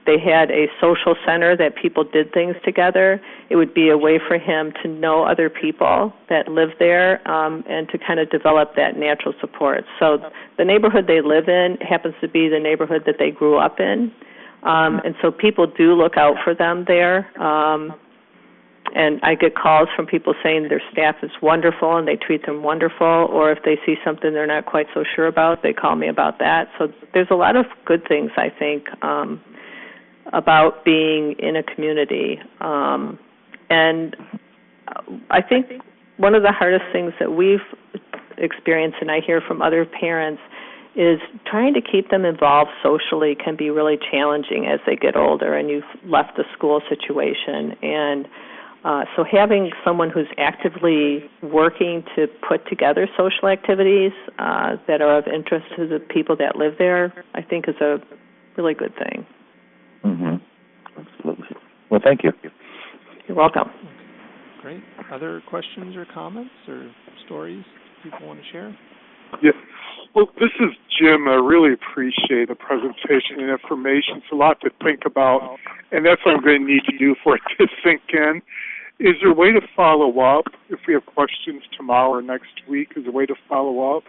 they had a social center that people did things together. It would be a way for him to know other people that live there and to kind of develop that natural support. So the neighborhood they live in happens to be the neighborhood that they grew up in, and so people do look out for them there. And I get calls from people saying their staff is wonderful and they treat them wonderful, or if they see something they're not quite so sure about, they call me about that. So there's a lot of good things, I think, about being in a community. And I think one of the hardest things that we've experienced, and I hear from other parents, is trying to keep them involved socially can be really challenging as they get older and you've left the school situation. And so having someone who's actively working to put together social activities that are of interest to the people that live there, I think is a really good thing. Mm-hmm. Absolutely. Well, thank you. You're welcome. Great. Other questions or comments or stories people want to share? Yeah. Well, this is Jim. I really appreciate the presentation and information. It's a lot to think about, and that's what I'm going to need to do for it to sink in. Is there a way to follow up if we have questions tomorrow or next week? Is there a way to follow up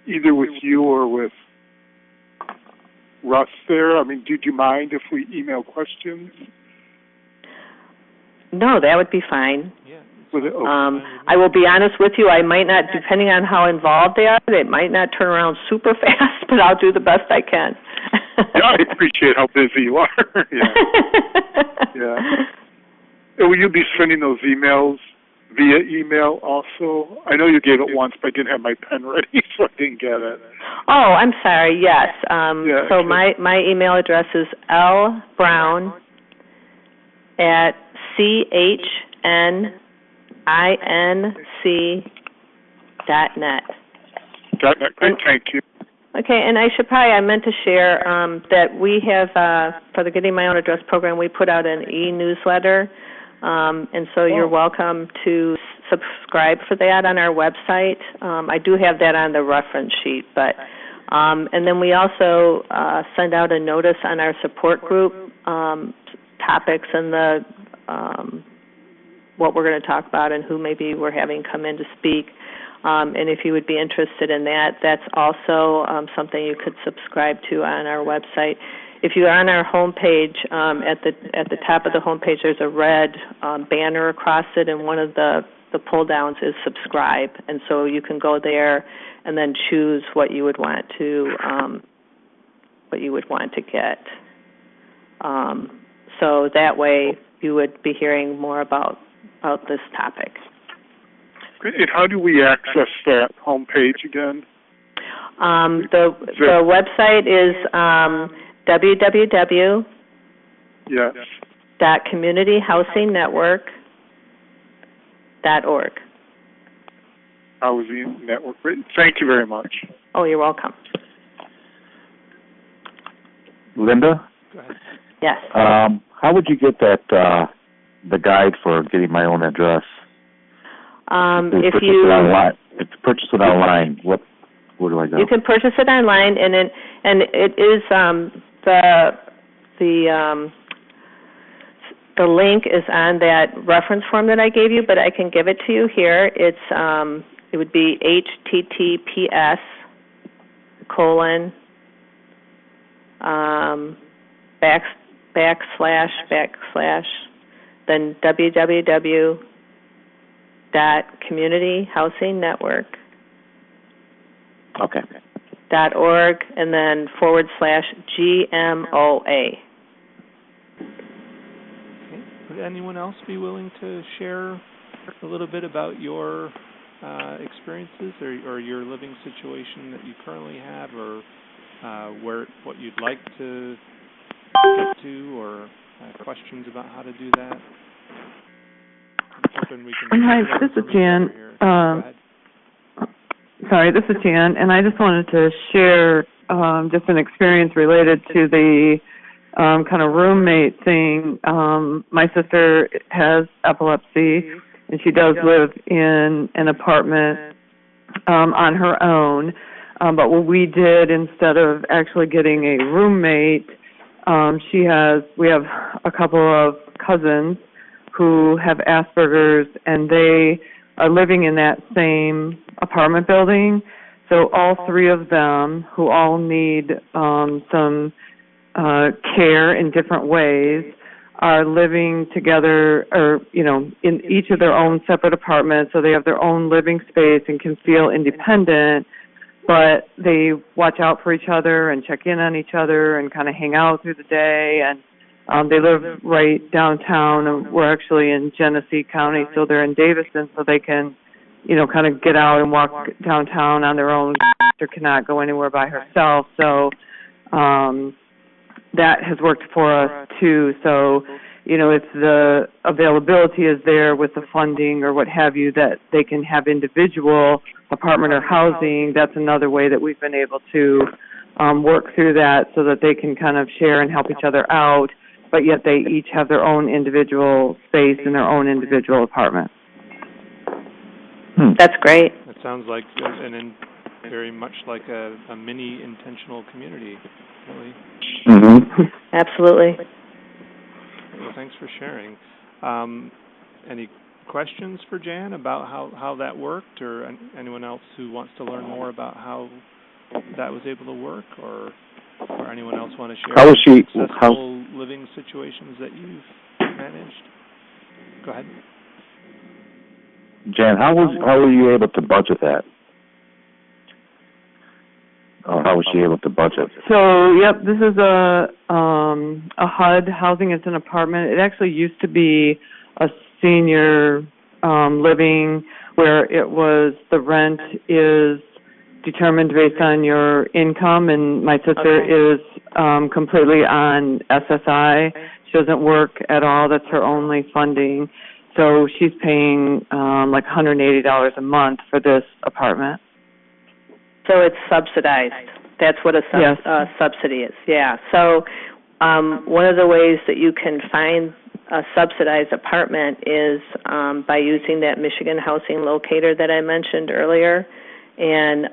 either with you or with Russ there? I mean, do you mind if we email questions? No, that would be fine. Yeah. I will be honest with you, I might not, depending on how involved they are, they might not turn around super fast, but I'll do the best I can. Yeah, I appreciate how busy you are. Yeah. And will you be sending those emails via email also? I know you gave it once, but I didn't have my pen ready, so I didn't get it. Oh, I'm sorry, yes. So my email address is lbrown@chnInc.net. Great, thank you. Okay, and I meant to share that we have, for the Getting My Own Address program, we put out an e-newsletter, and so you're welcome to subscribe for that on our website. I do have that on the reference sheet, but and then we also send out a notice on our support group topics and the what we're going to talk about and who maybe we're having come in to speak. And if you would be interested in that, that's also something you could subscribe to on our website. If you're on our homepage, at the top of the homepage, there's a red banner across it, and one of the pull downs is subscribe, and so you can go there and then choose what you would want to get. So that way you would be hearing more about this topic. And how do we access that homepage again? The website is www.communityghousing.network.org. Housing Network. Thank you very much. Oh, you're welcome. Linda? Go ahead. Yes. How would you get that the guide for getting my own address? If purchase you it online, purchase it online, where do I go? You can purchase it online, and it is the link is on that reference form that I gave you, but I can give it to you here. It's it would be https:// then www.communityghousing.network.org, and then /GMOA. Okay. Would anyone else be willing to share a little bit about your experiences or your living situation that you currently have, or what you'd like to get to, or questions about how to do that? I'm hoping we can. Hi, this is Jan. Sorry, this is Jan, and I just wanted to share just an experience related to the kind of roommate thing. My sister has epilepsy, and she does live in an apartment on her own. But what we did, instead of actually getting a roommate, we have a couple of cousins who have Asperger's, and they are living in that same apartment building. So all three of them, who all need some care in different ways, are living together, or, in each of their own separate apartments, so they have their own living space and can feel independent, but they watch out for each other and check in on each other and kind of hang out through the day. And They live right downtown, and we're actually in Genesee County, so they're in Davison, so they can, kind of get out and walk downtown on their own. Or cannot go anywhere by herself, so that has worked for us too. So, if the availability is there with the funding or what have you, that they can have individual apartment or housing, that's another way that we've been able to work through that so that they can kind of share and help each other out, but yet they each have their own individual space in their own individual apartment. That's great. That sounds like very much like a mini intentional community, really. Mm-hmm. Absolutely. Well, thanks for sharing. Any questions for Jan about how that worked, or anyone else who wants to learn more about how that was able to work, or anyone else want to share successful living situations that you've managed? Go ahead. Jan, how were you able to budget that? Or how was she able to budget? So, this is a HUD, housing. It's an apartment. It actually used to be a senior living where it was the rent is determined based on your income, and my sister is completely on SSI. She doesn't work at all. That's her only funding. So she's paying like $180 a month for this apartment. So it's subsidized. That's what a subsidy is. Yeah. So one of the ways that you can find a subsidized apartment is by using that Michigan Housing Locator that I mentioned earlier, and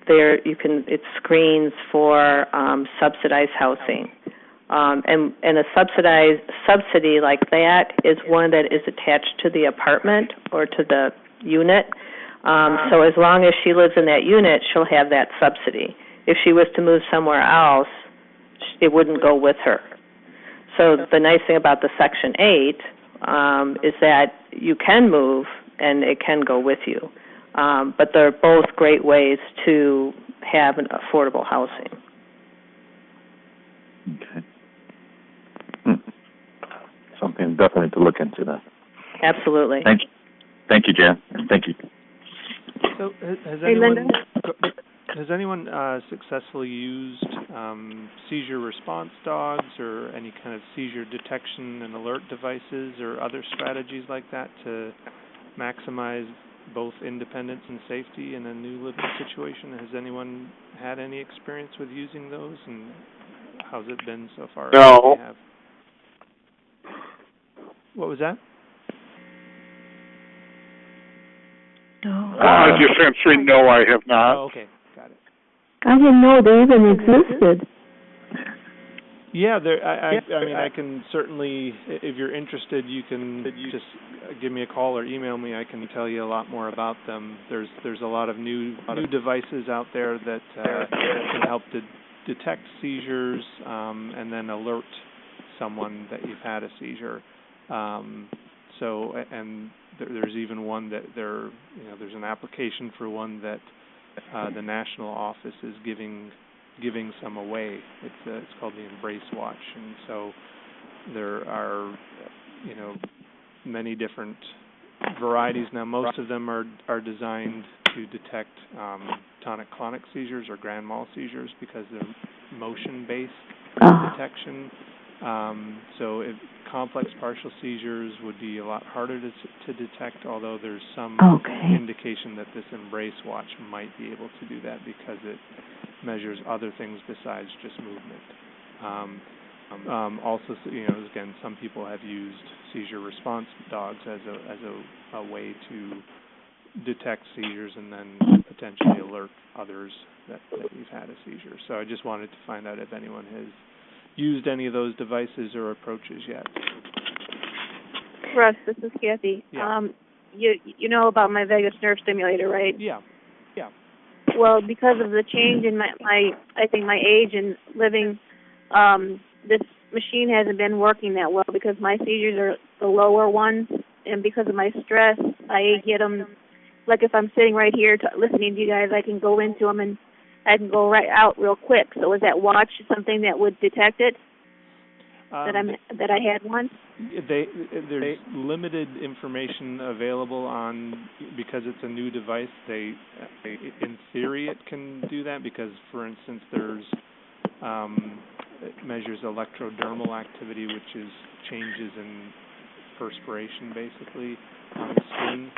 it screens for subsidized housing. And a subsidy like that is one that is attached to the apartment or to the unit. So as long as she lives in that unit, she'll have that subsidy. If she was to move somewhere else, it wouldn't go with her. So the nice thing about the Section 8 is that you can move and it can go with you. But they're both great ways to have an affordable housing. Okay. Something definitely to look into that. Absolutely. Thank you, Jan. Thank you. So has anyone successfully used seizure response dogs or any kind of seizure detection and alert devices or other strategies like that to maximize both independence and safety in a new living situation? Has anyone had any experience with using those, and how's it been so far? No. What was that? I was just answering no, I have not. Oh, okay, got it. I didn't know they even existed. Yeah, I mean, I can certainly, if you're interested, you can just give me a call or email me. I can tell you a lot more about them. There's a lot of new devices out there that can help to detect seizures and then alert someone that you've had a seizure. There's even one that there's an application for one that the national office is giving some away. It's called the Embrace Watch, and so there are many different varieties now. Most of them are designed to detect tonic-clonic seizures or grand mal seizures because they're motion-based detection. So complex partial seizures would be a lot harder to detect, although there's some indication that this Embrace Watch might be able to do that because it measures other things besides just movement. Also, again, some people have used seizure response dogs as a way to detect seizures and then potentially alert others that you've had a seizure. So I just wanted to find out if anyone has used any of those devices or approaches yet. Russ, this is Kathy. Yeah. You know about my vagus nerve stimulator, right? Yeah. Well, because of the change in my I think my age and living, this machine hasn't been working that well because my seizures are the lower ones, and because of my stress, I get them. Like if I'm sitting right here listening to you guys, I can go into them and I can go right out real quick. So is that watch something that would detect it? that I had once? There's limited information available on, because it's a new device. In theory, it can do that because, for instance, there's it measures electrodermal activity, which is changes in perspiration, basically, on the skin,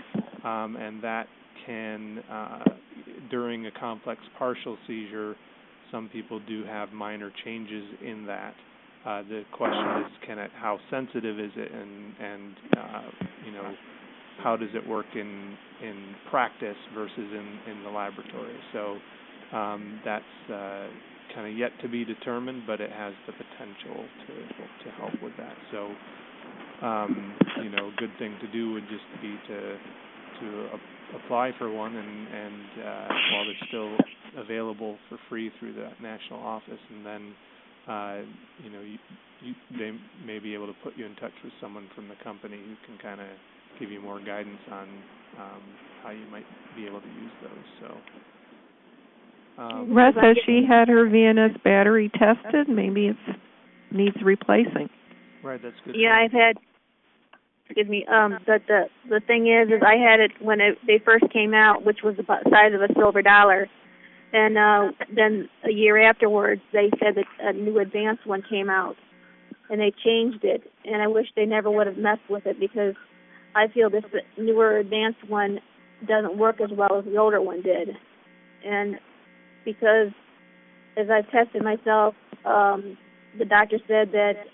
and that can, during a complex partial seizure, some people do have minor changes in that. The question is, how sensitive is it, and how does it work in practice versus in the laboratory? So that's kind of yet to be determined, but it has the potential to help with that. So a good thing to do would just be to apply for one, and while they're still available for free through the national office, and then they may be able to put you in touch with someone from the company who can kind of give you more guidance on how you might be able to use those. So, Russ, has she had her VNS battery tested? Maybe it needs replacing. Right, that's good. Yeah, I've had. Excuse me. The thing is I had it when they first came out, which was the size of a silver dollar. And then a year afterwards, they said that a new advanced one came out, and they changed it. And I wish they never would have messed with it, because I feel this newer advanced one doesn't work as well as the older one did. And because as I've tested myself, the doctor said that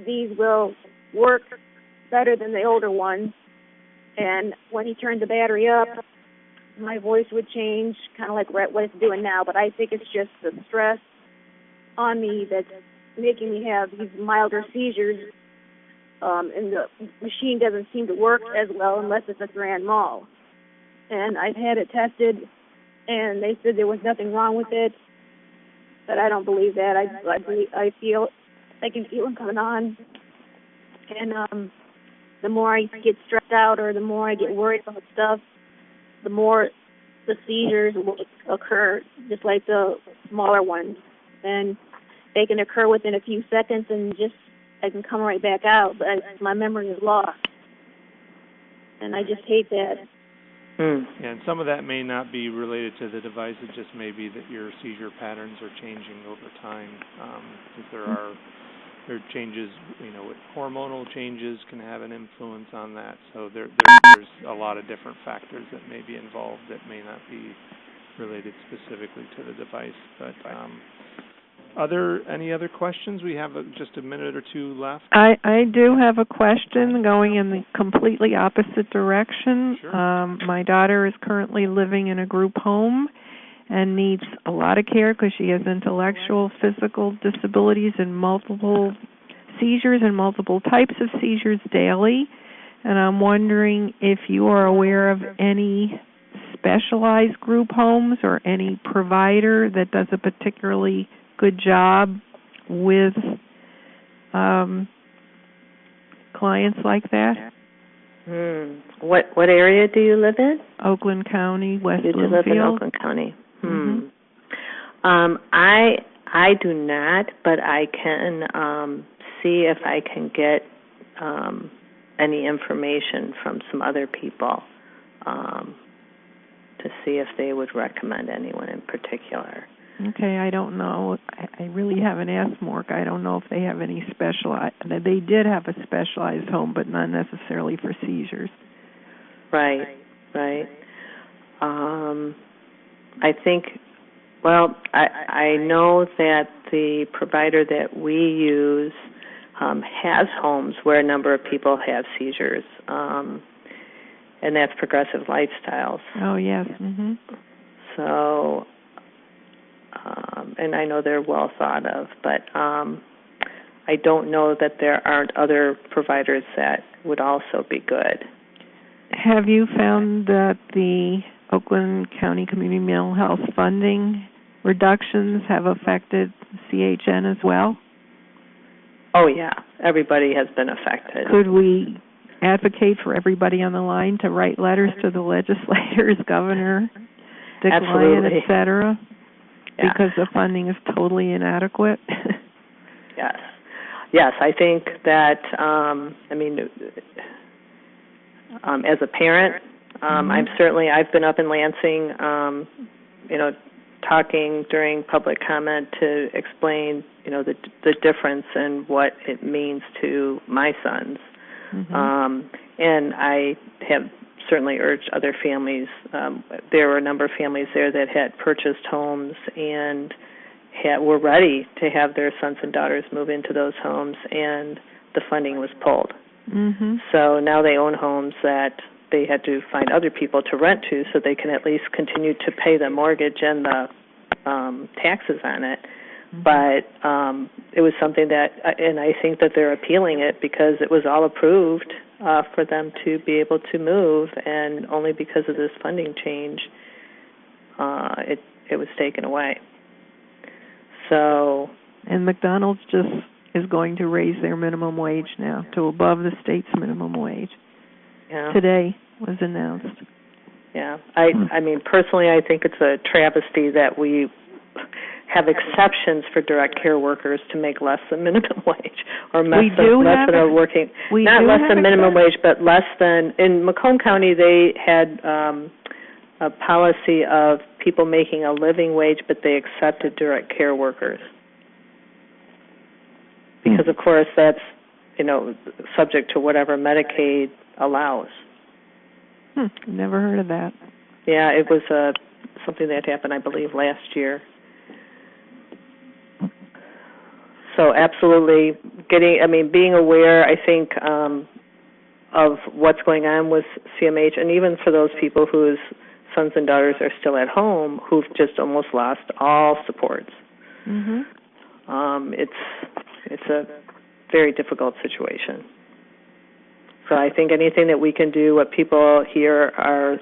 these will work better than the older ones. And when he turned the battery up, my voice would change, kind of like what it's doing now. But I think it's just the stress on me that's making me have these milder seizures, and the machine doesn't seem to work as well unless it's a grand mal. And I've had it tested, and they said there was nothing wrong with it, but I don't believe that. I can feel them coming on, and the more I get stressed out or the more I get worried about stuff, the more the seizures will occur, just like the smaller ones. And they can occur within a few seconds, and I can come right back out, but my memory is lost. And I just hate that. Yeah, and some of that may not be related to the device. It just may be that your seizure patterns are changing over time, because there are changes, hormonal changes can have an influence on that. So there's a lot of different factors that may be involved that may not be related specifically to the device. But any other questions? We have just a minute or two left. I do have a question going in the completely opposite direction. Sure. My daughter is currently living in a group home and needs a lot of care because she has intellectual, physical disabilities and multiple seizures and multiple types of seizures daily. And I'm wondering if you are aware of any specialized group homes or any provider that does a particularly good job with clients like that. What area do you live in? Oakland County, West Bloomfield. You live in Oakland County. I do not, but I can see if I can get any information from some other people to see if they would recommend anyone in particular. Okay, I don't know. I really haven't asked Mork. I don't know if they have any specialized. They did have a specialized home, but not necessarily for seizures. Right. I think, I know that the provider that we use has homes where a number of people have seizures, and that's Progressive Lifestyles. Oh, yes. So, and I know they're well thought of, but I don't know that there aren't other providers that would also be good. Have you found that the Oakland County Community Mental Health funding reductions have affected CHN as well? Oh, yeah. Everybody has been affected. Could we advocate for everybody on the line to write letters to the legislators, governor, Dick Lyon, et cetera? Yeah. Because the funding is totally inadequate? Yes. yes, I think that, as a parent, I've been up in Lansing, talking during public comment to explain, the difference and what it means to my sons. And I have certainly urged other families. There were a number of families there that had purchased homes and were ready to have their sons and daughters move into those homes, and the funding was pulled. So now they own homes that they had to find other people to rent to so they can at least continue to pay the mortgage and the taxes on it. But it was something that, and I think that they're appealing it because it was all approved for them to be able to move, and only because of this funding change, it was taken away. So, and McDonald's just is going to raise their minimum wage now to above the state's minimum wage. Yeah. Today was announced. Yeah, I mean, personally, I think it's a travesty that we have exceptions for direct care workers to make less than minimum wage, or less than a working, not less than minimum wage, but less than. In Macomb County, they had a policy of people making a living wage, but they accepted direct care workers because, of course, that's subject to whatever Medicaid allows. Never heard of that. Yeah, it was something that happened, I believe, last year. So absolutely being aware, I think, of what's going on with CMH, and even for those people whose sons and daughters are still at home, who've just almost lost all supports. It's a very difficult situation. So I think anything that we can do, what people here are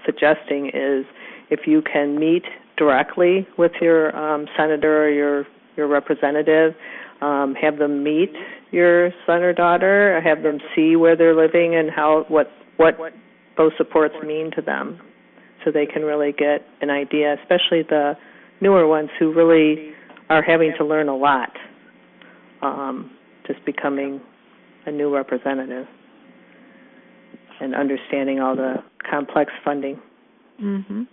suggesting is, if you can meet directly with your senator or your representative, have them meet your son or daughter, have them see where they're living and what those supports mean to them, so they can really get an idea, especially the newer ones who really are having to learn a lot, just becoming a new representative and understanding all the complex funding. Do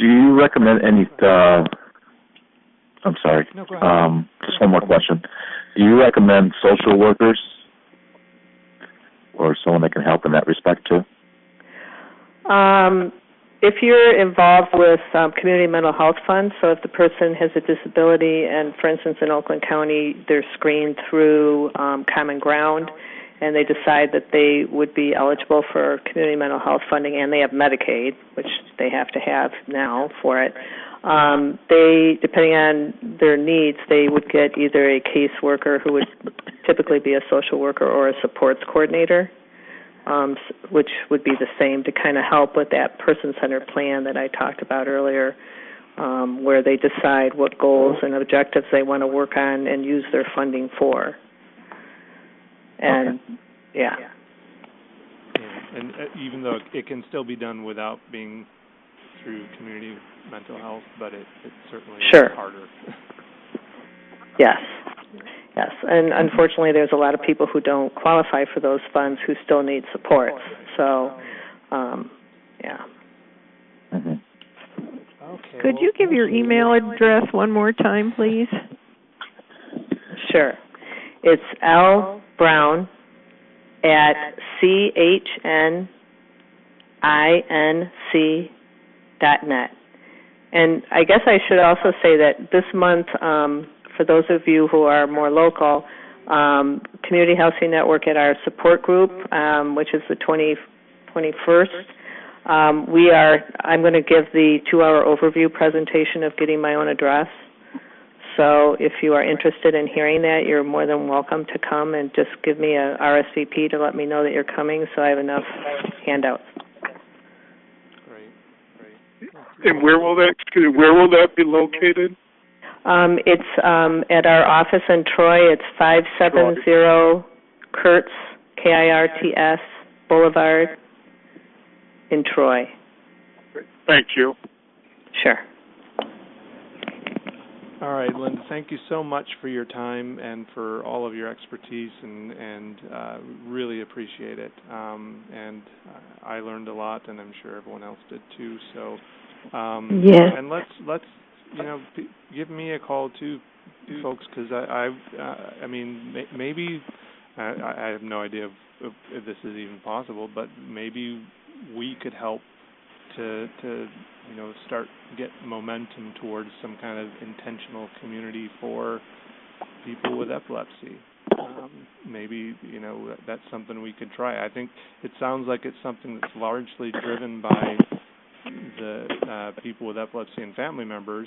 you recommend any, I'm sorry, no, go ahead. Just one more question. Do you recommend social workers or someone that can help in that respect too? If you're involved with community mental health funds, so if the person has a disability, and for instance in Oakland County they're screened through Common Ground, and they decide that they would be eligible for community mental health funding, and they have Medicaid, which they have to have now for it, they, depending on their needs, they would get either a caseworker, who would typically be a social worker, or a supports coordinator, which would be the same to kind of help with that person-centered plan that I talked about earlier, where they decide what goals and objectives they want to work on and use their funding for. And, yeah. And even though it can still be done without being through community mental health, but it certainly is harder. Yes. And unfortunately, there's a lot of people who don't qualify for those funds who still need support. So, yeah. Okay. Could you give your email address one more time, please? Sure. It's lbrown@chinc.net. And I guess I should also say that this month, for those of you who are more local, Community Housing Network at our support group, which is the 21st, I'm going to give the 2-hour overview presentation of getting my own address. So if you are interested in hearing that, you're more than welcome to come and just give me a RSVP to let me know that you're coming, so I have enough handouts. Great. And where will that be located? It's at our office in Troy. It's 570 Kurtz, Kirts Boulevard in Troy. Thank you. Sure. All right, Linda, thank you so much for your time and for all of your expertise, and really appreciate it. And I learned a lot, and I'm sure everyone else did too. So, yes. And let's give me a call too, folks, because I mean, maybe I have no idea if this is even possible, but maybe we could help to start get momentum towards some kind of intentional community for people with epilepsy. Maybe that's something we could try. I think it sounds like it's something that's largely driven by the people with epilepsy and family members,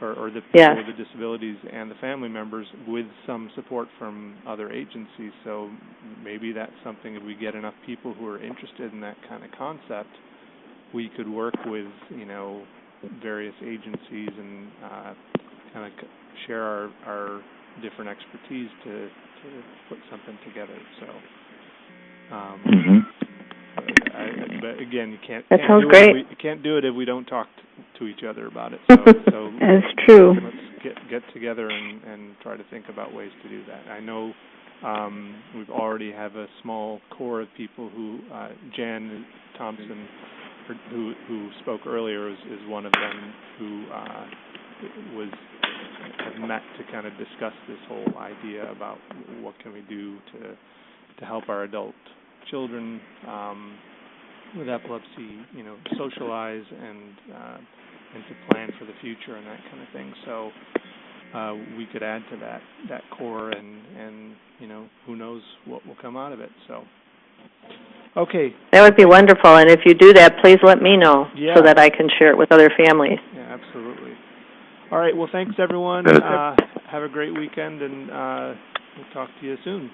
or the people with the disabilities and the family members, with some support from other agencies. So maybe that's something, if we get enough people who are interested in that kind of concept, we could work with, various agencies and kind of share our different expertise to put something together. So, but again, you can't do it if we don't talk to each other about it. So that's true. Let's get together and try to think about ways to do that. I know we've already have a small core of people who Jan Thompson, who spoke earlier, is one of them who have met to kind of discuss this whole idea about what can we do to help our adult children with epilepsy, socialize and to plan for the future and that kind of thing. So we could add to that core, and who knows what will come out of it. So. Okay. That would be wonderful, and if you do that, please let me know so that I can share it with other families. Yeah, absolutely. All right, well, thanks, everyone. Have a great weekend, and we'll talk to you soon.